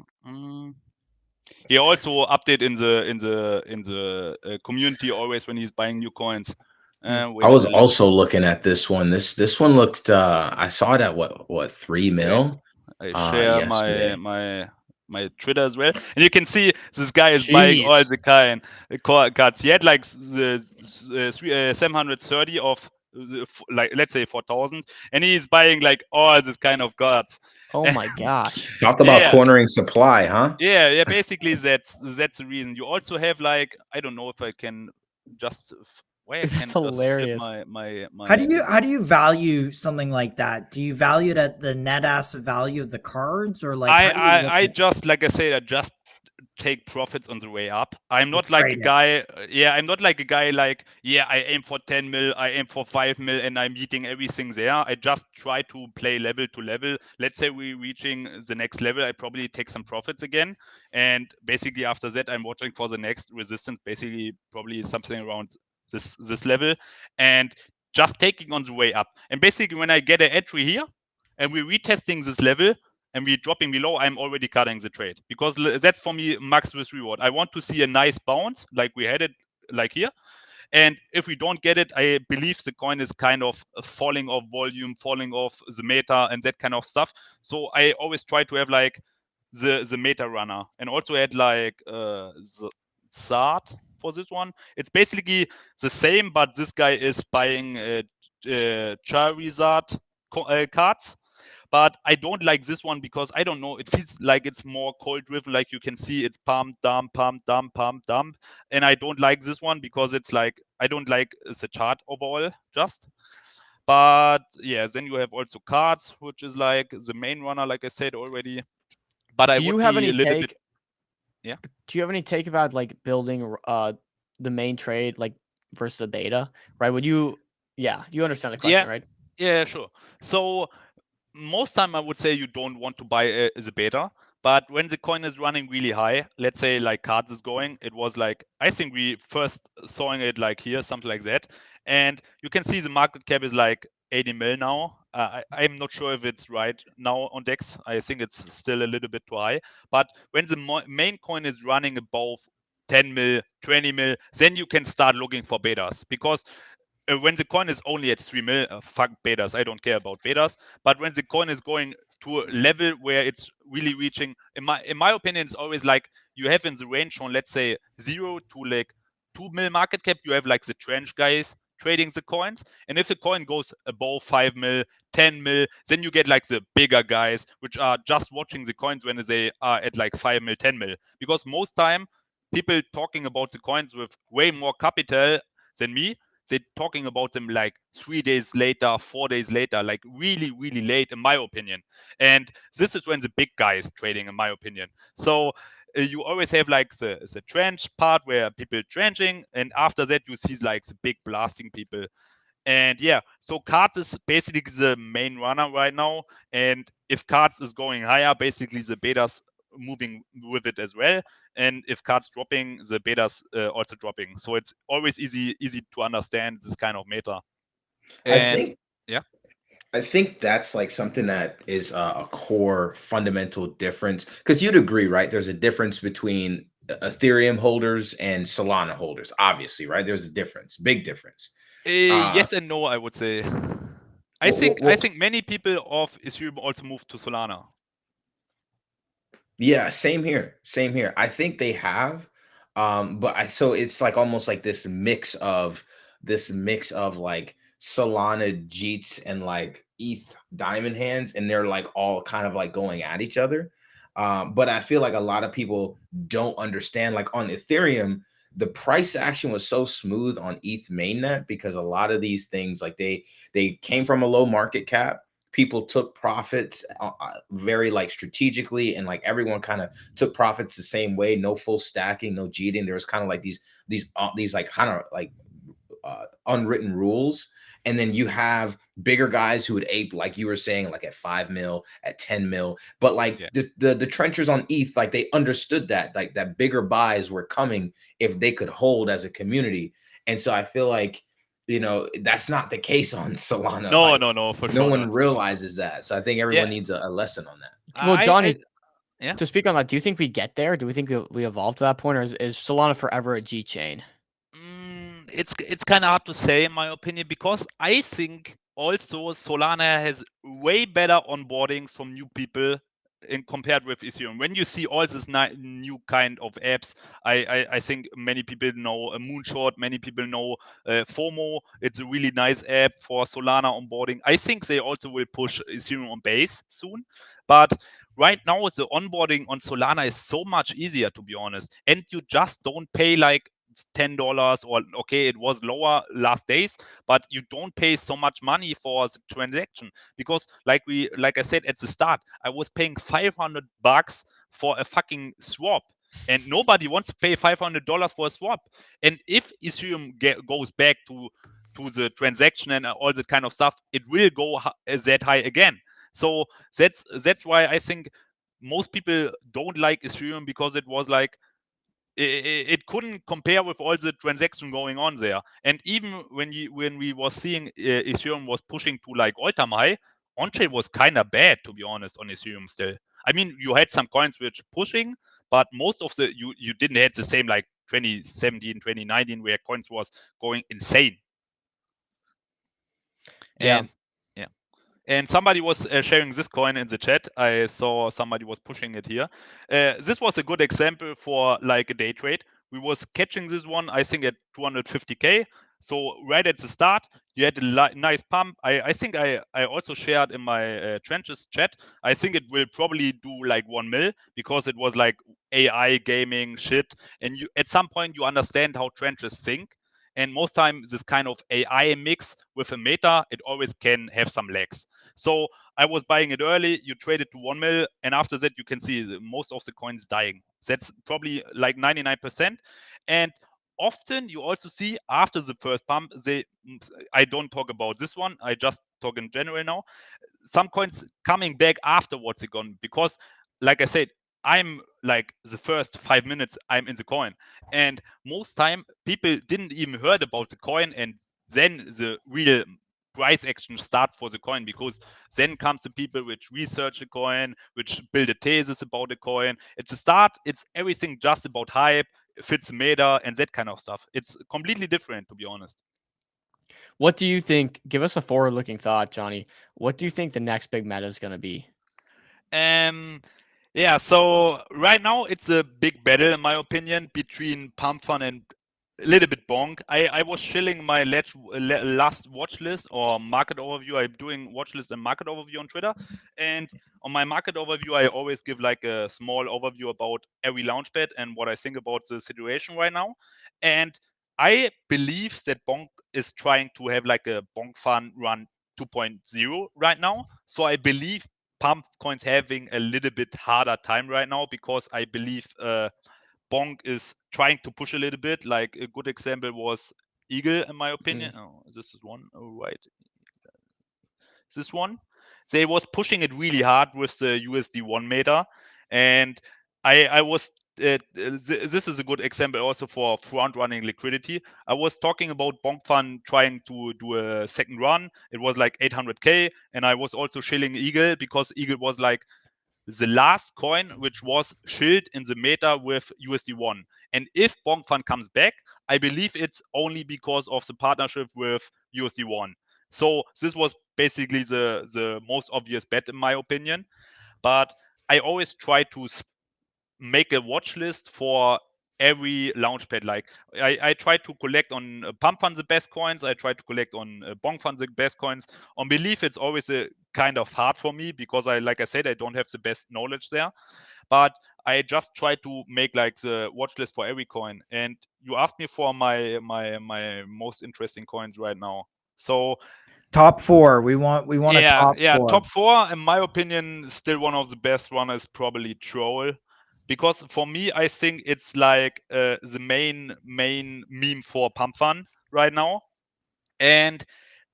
He also update in the community always when he's buying new coins. I was also looking at this one. This one looked. I saw it at what 3 mil. I share my Twitter as well, and you can see this guy is buying all the cards. He had like the 730 of like, let's say 4,000, and he's buying like all this kind of cards. Oh my gosh! Talk about cornering supply, huh? Yeah. Basically, that's the reason. You also have like, I don't know if I can just. That's hilarious. My How do you value something like that? Do you value it at the net asset value of the cards, or like I just, like I said, I just take profits on the way up. I'm not like a guy. I'm not like a guy like, I aim for 10 mil, I aim for 5 mil, and I'm eating everything there. I just try to play level to level. Let's say we're reaching the next level, I probably take some profits again, and basically after that I'm watching for the next resistance, basically probably something around this level, and just taking on the way up. And basically when I get an entry here and we're retesting this level and we're dropping below, I'm already cutting the trade, because that's for me max risk reward. I want to see a nice bounce like we had it like here, and if we don't get it, I believe the coin is kind of falling off volume, falling off the meta and that kind of stuff. So I always try to have like the meta runner, and also had like the Zart for this one. It's basically the same, but this guy is buying Charizard cards. but I don't like this one because I don't know, it feels like it's more cold driven, like you can see it's pump dump, and I don't like this one because it's like I don't like the chart overall just. But yeah, then you have also cards, which is like the main runner, like I said already. But I Do you would have be any a little take? bit. Yeah. Do you have any take about like building the main trade like versus the beta? Right? Would you? Yeah, you understand the question, Yeah. right? Yeah, sure. So most time I would say you don't want to buy the beta, but when the coin is running really high, let's say like cards is going, it was like I think we first saw it like here, something like that, and you can see the market cap is like 80 mil now. I'm not sure if it's right now on Dex. I think it's still a little bit too high. But when the main coin is running above 10 mil, 20 mil, then you can start looking for betas because when the coin is only at 3 mil, fuck betas, I don't care about betas. But when the coin is going to a level where it's really reaching, in my opinion, it's always like you have in the range from, let's say, 0 to like 2 mil market cap, you have like the trench guys trading the coins. And if the coin goes above 5 mil, 10 mil, then you get like the bigger guys, which are just watching the coins when they are at like 5 mil, 10 mil. Because most time, people talking about the coins with way more capital than me, they're talking about them like 3 days later, 4 days later, like really, really late, in my opinion. And this is when the big guy is trading, in my opinion. So you always have like the trench part where people trenching, and after that you see like the big blasting people. And yeah, so cards is basically the main runner right now. And if cards is going higher, basically the betas moving with it as well. And if cards dropping, the betas also dropping. So it's always easy to understand this kind of meta. I And think yeah. I think that's like something that is a core fundamental difference because you'd agree, right? There's a difference between Ethereum holders and Solana holders, obviously, right? There's a difference, big difference. Yes and no, I would say. I think Well, many people of Ethereum also moved to Solana. yeah, same here. Same here. I think they have. But so it's like almost like this mix of like Solana Jeets and like ETH Diamond Hands, and they're like all kind of like going at each other. But I feel like a lot of people don't understand. Like on Ethereum, the price action was so smooth on ETH mainnet because a lot of these things like they came from a low market cap. People took profits very like strategically, and like everyone kind of took profits the same way. No full stacking, no cheating. There was kind of like these like kind of like unwritten rules. And then you have bigger guys who would ape, like you were saying, like at 5 mil, at 10 mil. But like Yeah. the trenchers on ETH, like they understood that like that bigger buys were coming if they could hold as a community. And so I feel like, that's not the case on Solana. No, Like no, for no sure one not. realizes that. So I think everyone needs a lesson on that. Well, Johnny, Yeah. to speak on that, do you think we get there? Do we think we evolve to that point, or is Solana forever a G chain? It's kind of hard to say in my opinion because I think also Solana has way better onboarding from new people in compared with Ethereum. When you see all this new kind of apps, I think many people know Moonshot, many people know FOMO. It's a really nice app for Solana onboarding. I think they also will push Ethereum on base soon, but right now the onboarding on Solana is so much easier, to be honest, and you just don't pay like $10, or okay, it was lower last days, but you don't pay so much money for the transaction because like I said at the start, I was paying $500 for a fucking swap, and nobody wants to pay $500 for a swap. And if Ethereum goes back to the transaction and all that kind of stuff, it will go that high again. So that's why I think most people don't like Ethereum, because it was like it couldn't compare with all the transaction going on there. And even when we was seeing Ethereum was pushing to like all-time high, Onchain was kind of bad, to be honest, on Ethereum still. I mean, you had some coins which pushing, but most of the you didn't have the same like 2017, 2019 where coins was going insane. Yeah. And yeah. And somebody was sharing this coin in the chat. I saw somebody was pushing it here. This was a good example for like a day trade. We was catching this one, I think, at 250K. So right at the start, you had a nice pump. I think I also shared in my trenches chat. I think it will probably do like 1 mil because it was like AI gaming shit. And you at some point you understand how trenches think. And most time this kind of AI mix with a meta, it always can have some lags. So I was buying it early. You trade it to 1 mil, and after that you can see most of the coins dying. That's probably like 99%. And often you also see after the first pump, I don't talk about this one, I just talk in general now, some coins coming back afterwards again, because like I said, I'm like the first 5 minutes I'm in the coin, and most time people didn't even heard about the coin, and then the real price action starts for the coin, because then comes the people which research the coin, which build a thesis about the coin. At the start, it's everything just about hype, fits meta, and that kind of stuff. It's completely different, to be honest. What do you think? Give us a forward-looking thought, Johnny. What do you think the next big meta is going to be? Yeah, so right now it's a big battle, in my opinion, between Pump Fun and a little bit Bonk. I was shilling my last watch list or market overview. I'm doing watch list and market overview on Twitter. And on my market overview, I always give like a small overview about every launchpad and what I think about the situation right now. And I believe that Bonk is trying to have like a Bonk Fun run 2.0 right now. So I believe Pump Coin's having a little bit harder time right now, because I believe Bonk is trying to push a little bit. Like a good example was Eagle, in my opinion. Oh, this is one. Oh, right. This one. They was pushing it really hard with the USD1 meta. And I was, this is a good example also for front running liquidity. I was talking about Bonk Fund trying to do a second run. It was like 800K. And I was also shilling Eagle, because Eagle was like the last coin which was shilled in the meta with USD1. And if Bonk Fund comes back, I believe it's only because of the partnership with USD1. So this was basically the most obvious bet, in my opinion. But I always try to make a watch list for every launchpad. Like I try to collect on Pump Fund the best coins. I try to collect on Bonk Fund the best coins. On Belief, it's always a kind of hard for me, because like I said, I don't have the best knowledge there. But I just try to make like the watch list for every coin. And you asked me for my most interesting coins right now. So top four. We want a top four. top four, in my opinion, still one of the best one is probably Troll, because for me, I think it's like the main meme for Pump Fun right now. And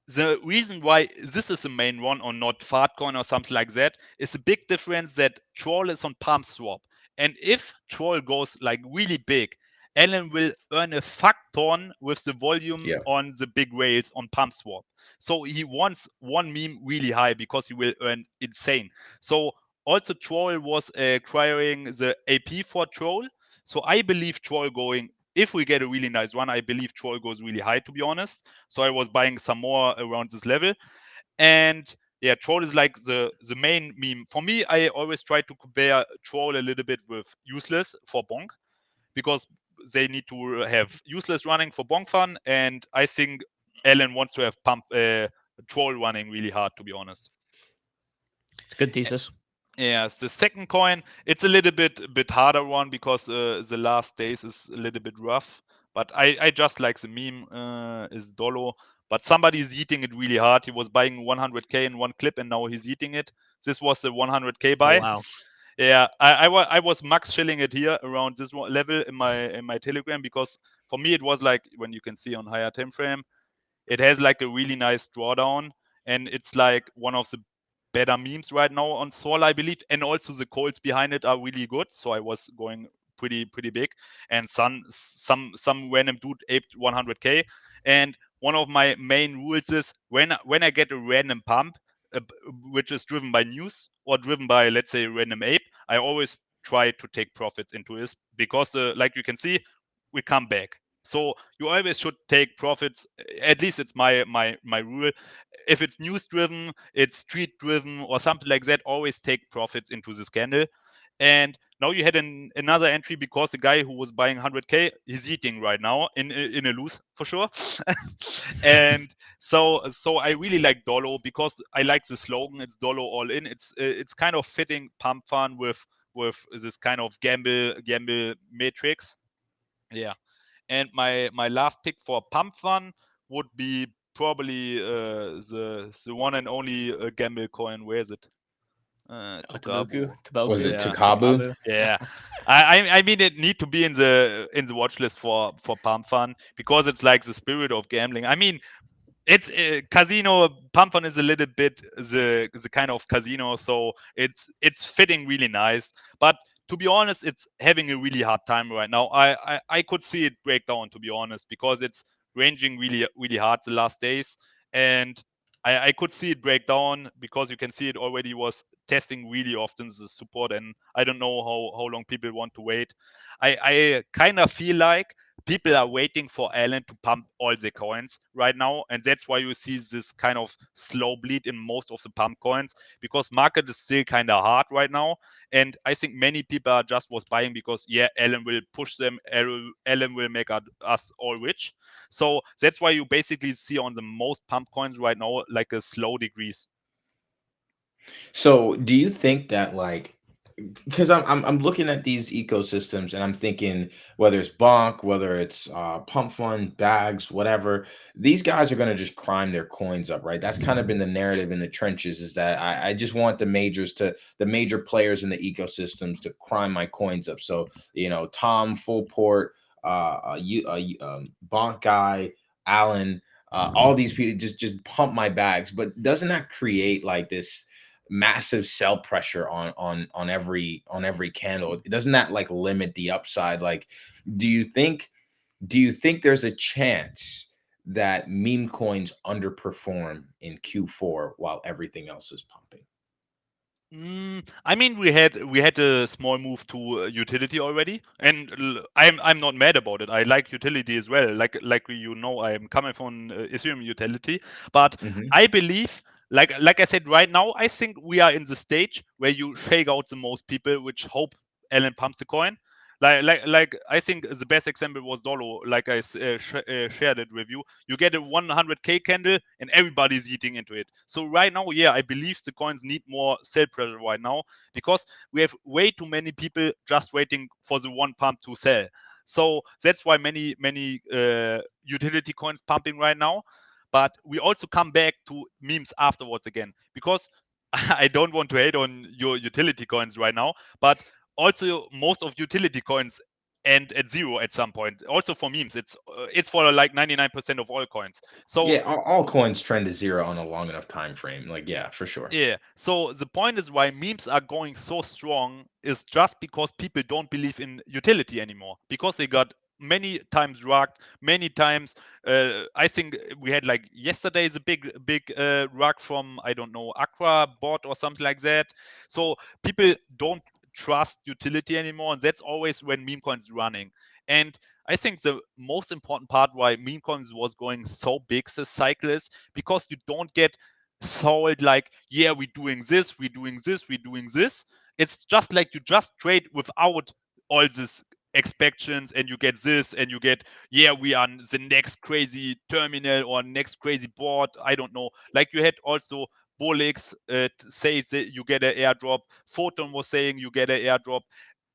the reason why this is the main one or not Fartcoin or something like that is a big difference that Troll is on Pump Swap. And if Troll goes like really big, Alan will earn a fuck ton with the volume on the big whales on Pump Swap. So he wants one meme really high, because he will earn insane. So also Troll was acquiring the AP for Troll. So I believe Troll going, if we get a really nice run, I believe Troll goes really high, to be honest. So I was buying some more around this level. And yeah, Troll is like the main meme. For me, I always try to compare Troll a little bit with Useless for Bonk, because they need to have Useless running for Bonk Fun. And I think Alan wants to have Troll running really hard, to be honest. It's a good thesis. Yes, the second coin, it's a little bit harder one, because the last days is a little bit rough. But I just like the meme is Dolo. But somebody's eating it really hard. He was buying 100K in one clip, and now he's eating it. This was the 100K buy. Oh, wow. Yeah, I was max shilling it here around this level in my Telegram, because for me it was like, when you can see on higher time frame, it has like a really nice drawdown, and it's like one of the better memes right now on Sol, I believe. And also the calls behind it are really good. So I was going pretty big, and some random dude aped 100K. And one of my main rules is, when I get a random pump, which is driven by news or driven by, let's say, random ape, I always try to take profits into this, because like you can see, we come back. So you always should take profits. At least it's my rule. If it's news driven, it's street driven or something like that, always take profits into this candle. And now you had another entry because the guy who was buying 100k, he's eating right now in a lose for sure. And so I really like Dolo because I like the slogan. It's Dolo all in. It's kind of fitting pump fun with this kind of gamble matrix. Yeah. And my last pick for pump fun would be probably the one and only gamble coin. Where is it? Tokabu. Was it Yeah. Takabu? Yeah, I mean it need to be in the watch list for pump fun because it's like the spirit of gambling. I mean, it's casino pump fun is a little bit the kind of casino, so it's fitting really nice. But to be honest, it's having a really hard time right now. I could see it break down, to be honest, because it's ranging really hard the last days, and I could see it break down because you can see it already was testing really often the support, and I don't know how long people want to wait. I kind of feel like people are waiting for Allen to pump all the coins right now, and that's why you see this kind of slow bleed in most of the pump coins, because market is still kind of hard right now, and I think many people are just was buying because Allen will push them, Allen will make us all rich. So that's why you basically see on the most pump coins right now like a slow decrease. So, do you think that like because I'm looking at these ecosystems and I'm thinking whether it's Bonk, whether it's Pump Fund, Bags, whatever, these guys are gonna just crime their coins up, right? That's kind of been the narrative in the trenches is that I just want the major players in the ecosystems to crime my coins up. So, Tom, Fullport, Bonk guy, Allen, all these people just pump my bags. But doesn't that create like this massive sell pressure on every candle? Doesn't that like limit the upside? Like, do you think there's a chance that meme coins underperform in Q4 while everything else is pumping? I mean, we had a small move to utility already, and I'm not mad about it. I like utility as well. Like I'm coming from Ethereum utility, but Mhm. I believe, like I said, right now I think we are in the stage where you shake out the most people, which hope Ellen pumps the coin. Like I think the best example was Dolo. Like I shared it with you. You get a 100k candle and everybody's eating into it. So right now, yeah, I believe the coins need more sell pressure right now because we have way too many people just waiting for the one pump to sell. So that's why many utility coins pumping right now. But we also come back to memes afterwards again because I don't want to hate on your utility coins right now, but also most of utility coins end at zero at some point. Also for memes, it's for like 99% of all coins. So Yeah, all coins trend to zero on a long enough time frame. Like, yeah, for sure. yeah. So the point is why memes are going so strong is just because people don't believe in utility anymore because they got many times rugged, many times. I think we had like yesterday the big rug from I don't know Aqua bot or something like that. So people don't trust utility anymore, and that's always when meme coins running. And I think the most important part why meme coins was going so big this cycle is because you don't get sold like, yeah, we're doing this, we're doing this, we're doing this. It's just like you just trade without all this expectations, and you get this, and you get, yeah, we are the next crazy terminal or next crazy board. I don't know. Like you had also Bolix say that you get an airdrop. Photon was saying you get an airdrop.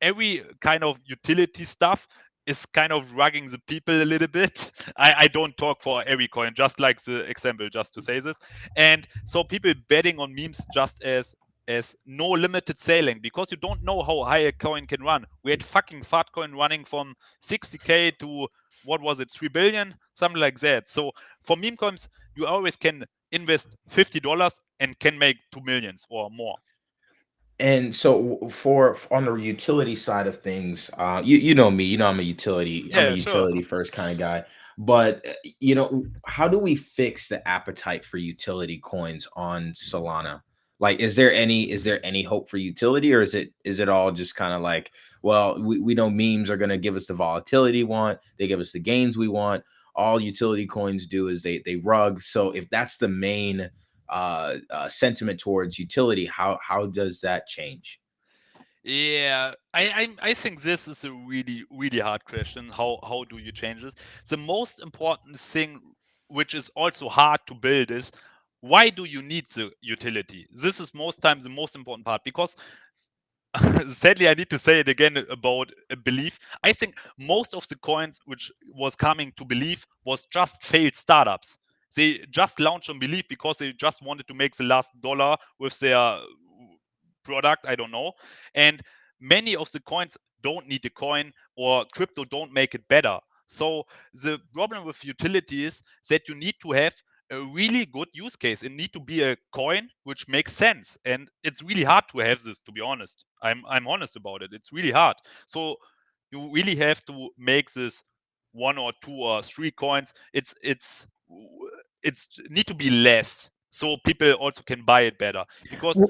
Every kind of utility stuff is kind of rugging the people a little bit. I don't talk for every coin, just like the example, just to say this. And so people betting on memes just as no limited sailing because you don't know how high a coin can run. We had fucking fat coin running from 60k to what was it, 3 billion, something like that. So for meme coins, you always can invest $50 and can make 2 millions or more. And so for on the utility side of things, you know me, I'm a utility, Yeah, sure. first kind of guy. But how do we fix the appetite for utility coins on Solana? Like, is there any hope for utility, or is it all just kind of like, well, we know memes are gonna give us the volatility we want, they give us the gains we want. All utility coins do is they rug. So if that's the main sentiment towards utility, how does that change? Yeah, I think this is a really hard question. How do you change this? The most important thing, which is also hard to build, is why do you need the utility? This is most times the most important part, because sadly I need to say it again about belief. I think most of the coins which was coming to belief was just failed startups. They just launched on belief because they just wanted to make the last dollar with their product, I don't know. And many of the coins don't need a coin, or crypto don't make it better. So the problem with utility is that you need to have a really good use case. It need to be a coin which makes sense, and it's really hard to have this. To be honest, I'm honest about it. It's really hard. So you really have to make this one or two or three coins. It's need to be less, so people also can buy it better. Because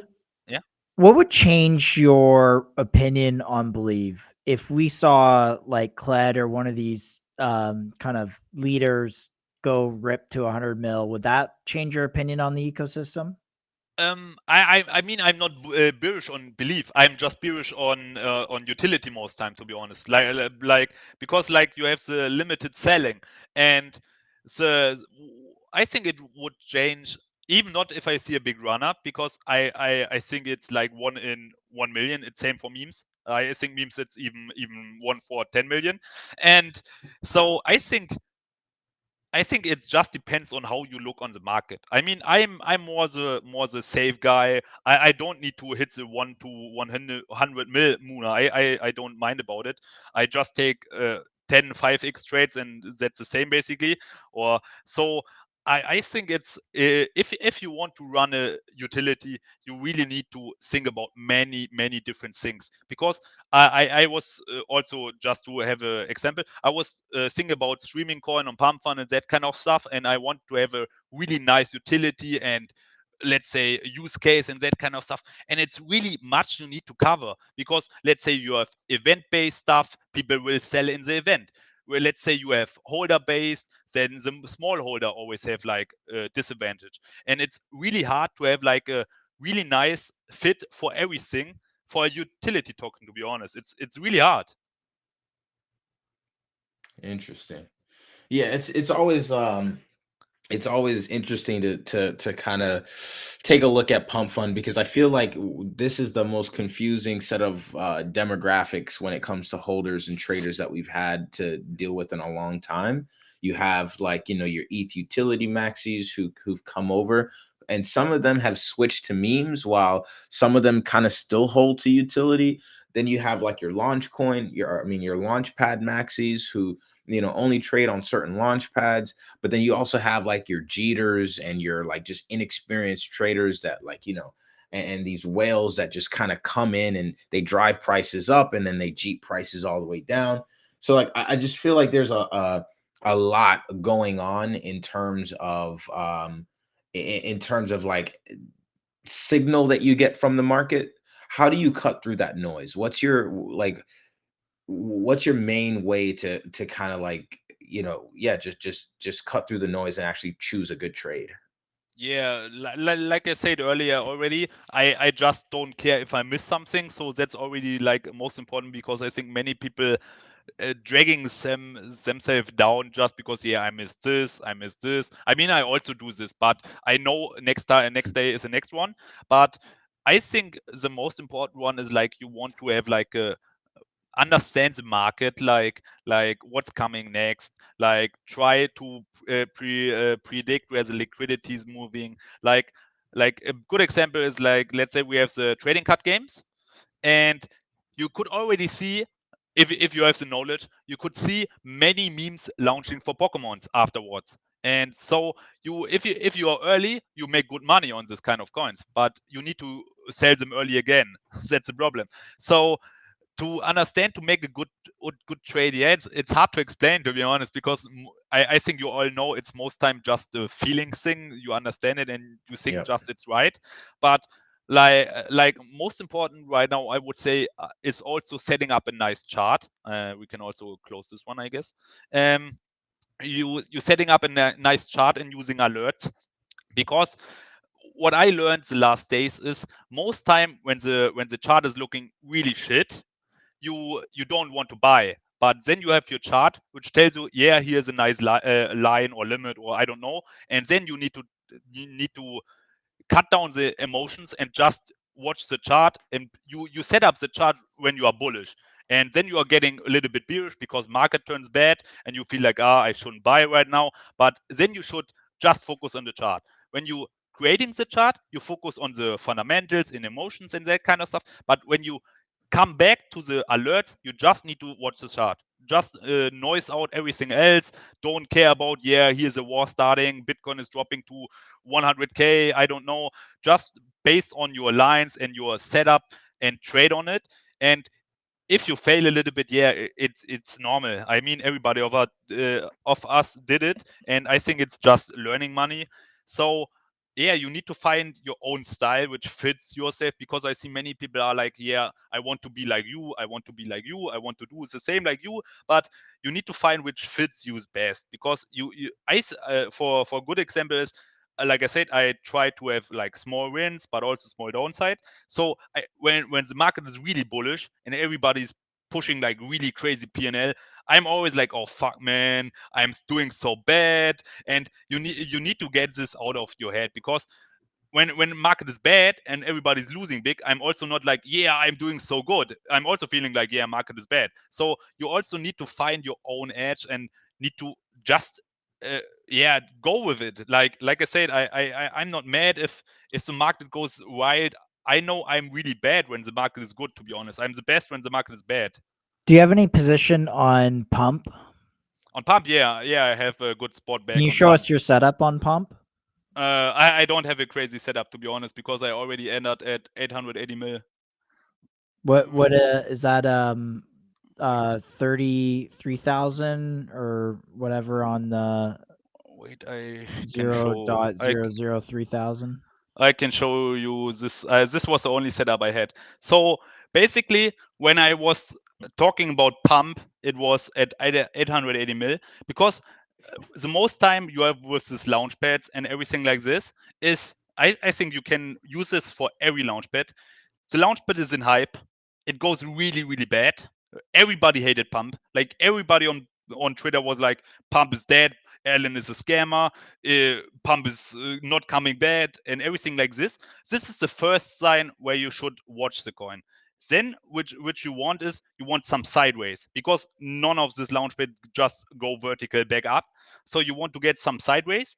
yeah. What would change your opinion on Believe if we saw like Kled or one of these kind of leaders go rip to 100 mil? Would that change your opinion on the ecosystem? I mean, I'm not bearish on belief. I'm just bearish on utility most time, to be honest. Like because like you have the limited selling, and the I think it would change, even not if I see a big run up, because I think it's like 1 in 1 million. It's same for memes. I think memes it's even 1 for 10 million, and so I think it just depends on how you look on the market. I mean, I'm more the safe guy. I don't need to hit the 1 to 100 mil Muna. I don't mind about it. I just take 10 5x trades, and that's the same basically. Or so I think it's if you want to run a utility, you really need to think about many different things. Because I was also, just to have an example, I was thinking about streaming coin on Pump Fund and that kind of stuff, and I want to have a really nice utility and, let's say, use case and that kind of stuff. And it's really much you need to cover, because let's say you have event-based stuff, people will sell in the event. Well, let's say you have holder-based, then the small holder always have like a disadvantage, and it's really hard to have like a really nice fit for everything for a utility token. To be honest, it's really hard. Interesting. Yeah, it's always interesting to kind of take a look at pump fund, because I feel like this is the most confusing set of demographics when it comes to holders and traders that we've had to deal with in a long time. You have, like, your ETH utility maxis who've come over, and some of them have switched to memes while some of them kind of still hold to utility. Then you have like your launch coin, your launch pad maxis who only trade on certain launch pads. But then you also have like your Jeters and your like just inexperienced traders that, like, and these whales that just kind of come in and they drive prices up and then they jeep prices all the way down. So like I just feel like there's a lot going on in terms of in terms of like signal that you get from the market. How do you cut through that noise? What's your main way to kind of like, yeah, just cut through the noise and actually choose a good trade? Yeah, like I said earlier already, I just don't care if I miss something. So that's already like most important, because I think many people dragging themselves down just because, yeah, I missed this, I missed this. I mean, I also do this, but I know next day is the next one. But I think the most important one is like you want to have like a understand the market, like what's coming next, like try to predict where the liquidity is moving. Like a good example is, like, let's say we have the trading card games, and you could already see, if you have the knowledge, you could see many memes launching for Pokemons afterwards. And so if you are early, you make good money on this kind of coins, but you need to sell them early again. That's the problem. So to understand, to make a good trade, yeah, it's hard to explain, to be honest, because I think you all know it's most time just a feeling thing. You understand it and you think Yep. just it's right. But like most important right now, I would say, is also setting up a nice chart. We can also close this one, I guess. You setting up a nice chart and using alerts, because what I learned the last days is most time when the chart is looking really shit, you don't want to buy. But then you have your chart which tells you, yeah, here's a nice line or limit or I don't know, and then you need to cut down the emotions and just watch the chart, and you set up the chart when you are bullish, and then you are getting a little bit bearish because market turns bad and you feel like, I shouldn't buy right now. But then you should just focus on the chart. When you creating the chart, you focus on the fundamentals and emotions and that kind of stuff. But when you come back to the alerts, you just need to watch the chart. Just noise out everything else. Don't care about, yeah, here's a war starting, Bitcoin is dropping to 100K, I don't know. Just based on your lines and your setup and trade on it. And if you fail a little bit, yeah, it's normal. I mean, everybody of us did it, and I think it's just learning money. So yeah, you need to find your own style which fits yourself, because I see many people are like, yeah, I want to be like you, I want to be like you, I want to do the same like you. But you need to find which fits you best, because for good example is, like I said, I try to have like small wins but also small downside. So when the market is really bullish and everybody's pushing like really crazy P&L, I'm always like, oh fuck, man, I'm doing so bad. And you need to get this out of your head, because when the market is bad and everybody's losing big, I'm also not like, yeah, I'm doing so good. I'm also feeling like, yeah, market is bad. So you also need to find your own edge and need to just yeah, go with it. Like I said, I'm not mad if the market goes wild. I know I'm really bad when the market is good, to be honest. I'm the best when the market is bad. Do you have any position on pump? On pump, yeah, I have a good spot back Can you on show pump. us your setup on pump? I don't have a crazy setup, to be honest, because I already ended at 880 mil. What is that 33,000 or whatever on the Wait, I can zero show. dot zero zero 3,000? I can show you this. This was the only setup I had. So basically, when I was talking about pump, it was at 880 mil, because the most time you have with this launch pads and everything like this is, I think you can use this for every launch pad. The launch pad is in hype. It goes really, really bad. Everybody hated pump. Like everybody on Twitter was like, pump is dead. Alan is a scammer. Pump is not coming back, and everything like this. This is the first sign where you should watch the coin. Then, which you want is, you want some sideways, because none of this launchpad just go vertical back up. So you want to get some sideways.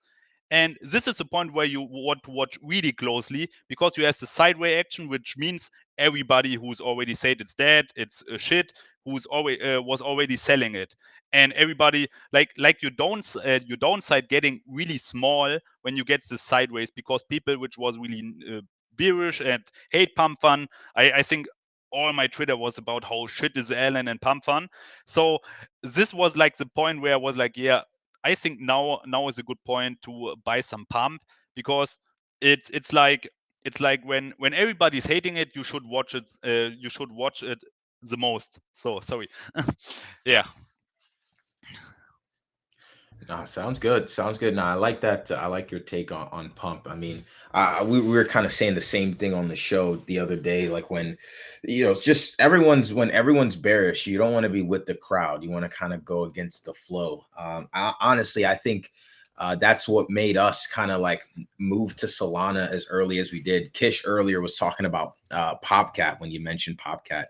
And this is the point where you want to watch really closely, because you have the sideways action, which means everybody who's already said it's dead, it's shit, who's always was already selling it, and everybody like your downside getting really small when you get this sideways, because people which was really bearish and hate pump fun. I think all my Twitter was about how shit is Allen and pump fun. So this was like the point where I was like, yeah, I think now is a good point to buy some pump, because it's like when everybody's hating it, you should watch it. You should watch it the most. So sorry. Yeah. No, sounds good. Sounds good. No, I like that. I like your take on pump. I mean, we were kind of saying the same thing on the show the other day. Like when, it's just when everyone's bearish, you don't want to be with the crowd. You want to kind of go against the flow. Honestly, I think that's what made us kind of like move to Solana as early as we did. Kish earlier was talking about PopCat when you mentioned PopCat,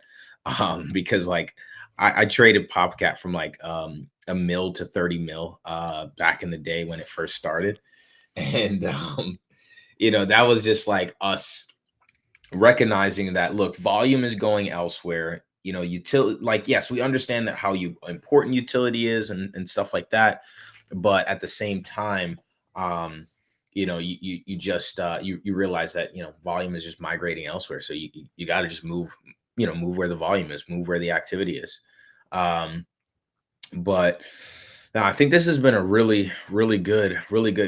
because like I traded PopCat from like a mil to 30 mil back in the day when it first started. And that was just like us recognizing that, look, volume is going elsewhere. Utility, like, yes, we understand that how important utility is and stuff like that. But at the same time, you just you realize that volume is just migrating elsewhere. So you got to just move where the volume is, move where the activity is. But now I think this has been a really, really good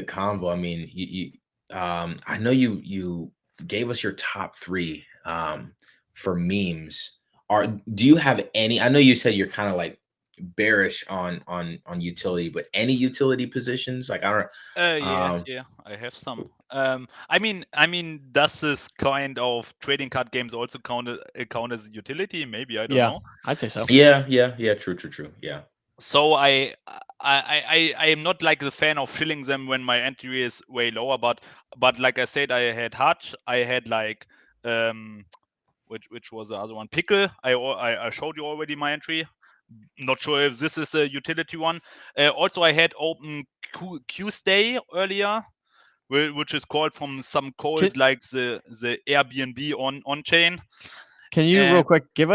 combo. I mean, I know you gave us your top three for memes. Do you have any? I know you said you're kind of like bearish on utility, but any utility positions, like I don't. Yeah, I have some. I mean, does this kind of trading card games also count as utility? Maybe, I don't know. I'd say so. Yeah. True. Yeah. So I am not like the fan of shilling them when my entry is way lower, but like I said, I had Hutch, I had like which was the other one, Pickle. I showed you already my entry. Not sure if this is a utility one. Also, I had open Q stay earlier, which is called from some codes like the Airbnb on chain. Can you real quick give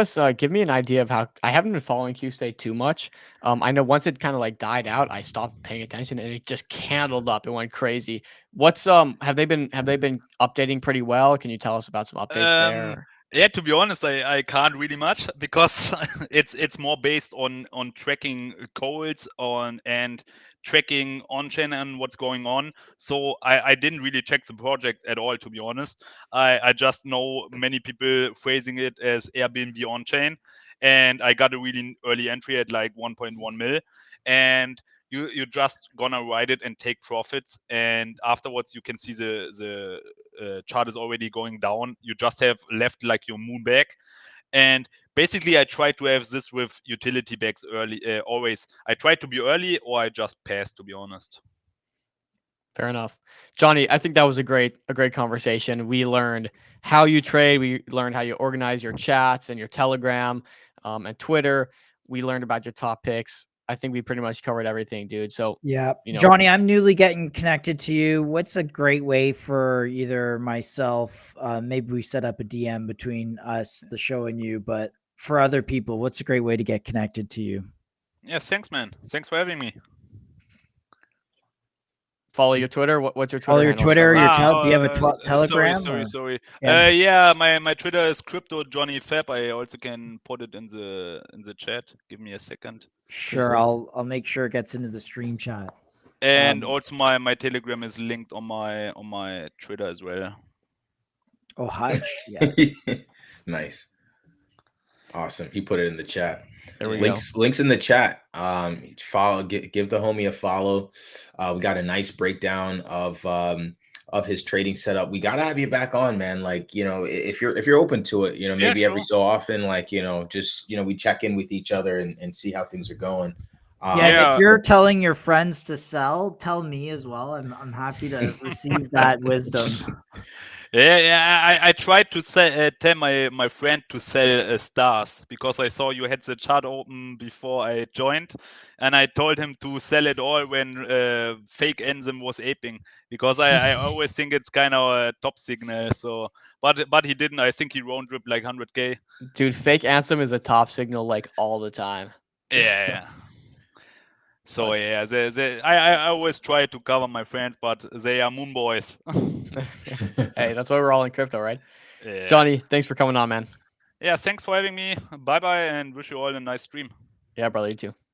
me an idea of how I haven't been following Q-Stay too much. I know once it kind of like died out, I stopped paying attention and it just candled up. It went crazy. What's have they been updating pretty well? Can you tell us about some updates there? Yeah, to be honest, I can't really much because it's more based on tracking codes and tracking on-chain and what's going on. So I didn't really check the project at all, to be honest. I just know many people phrasing it as Airbnb on-chain, and I got a really early entry at like 1.1 mil, and you're just gonna ride it and take profits, and afterwards you can see the chart is already going down. You just have left like your moon back, and basically I try to have this with utility bags early. Always I try to be early, or I just pass, to be honest. Fair enough. Johnny, I think that was a great conversation. We learned how you trade. We learned how you organize your chats and your Telegram and Twitter. We learned about your top picks. I think we pretty much covered everything, dude. So yeah, Johnny, I'm newly getting connected to you. What's a great way for either myself, maybe we set up a DM between us, the show, and you, but for other people, what's a great way to get connected to you? Yeah, thanks, man. Thanks for having me. Follow your Twitter. What's your Twitter? Follow your Twitter. Do you have a Telegram? Sorry. Yeah, my Twitter is Crypto Johnny Fab. I also can put it in the chat. Give me a second. Sure, I'll make sure it gets into the stream chat. And also my Telegram is linked on my Twitter as well. Oh, Hutch. Yeah. Nice. Awesome. He put it in the chat. There we go. Links in the chat. Follow, give the homie a follow. We got a nice breakdown of his trading setup. We gotta have you back on, man. Like, if you're open to it, maybe every so often, like, just we check in with each other and see how things are going. If you're telling your friends to sell, tell me as well. I'm happy to receive that wisdom. Yeah. I tried to tell my friend to sell stars because I saw you had the chart open before I joined, and I told him to sell it all when fake Enzym was aping, because I always think it's kind of a top signal. So, but he didn't. I think he round trip like 100K. Dude, fake Ansem is a top signal like all the time. Yeah. So yeah, I always try to cover my friends, but they are moon boys. Hey, that's why we're all in crypto, right? Yeah. Johnny, thanks for coming on, man. Yeah, thanks for having me. Bye-bye, and wish you all a nice stream. Yeah, brother, you too.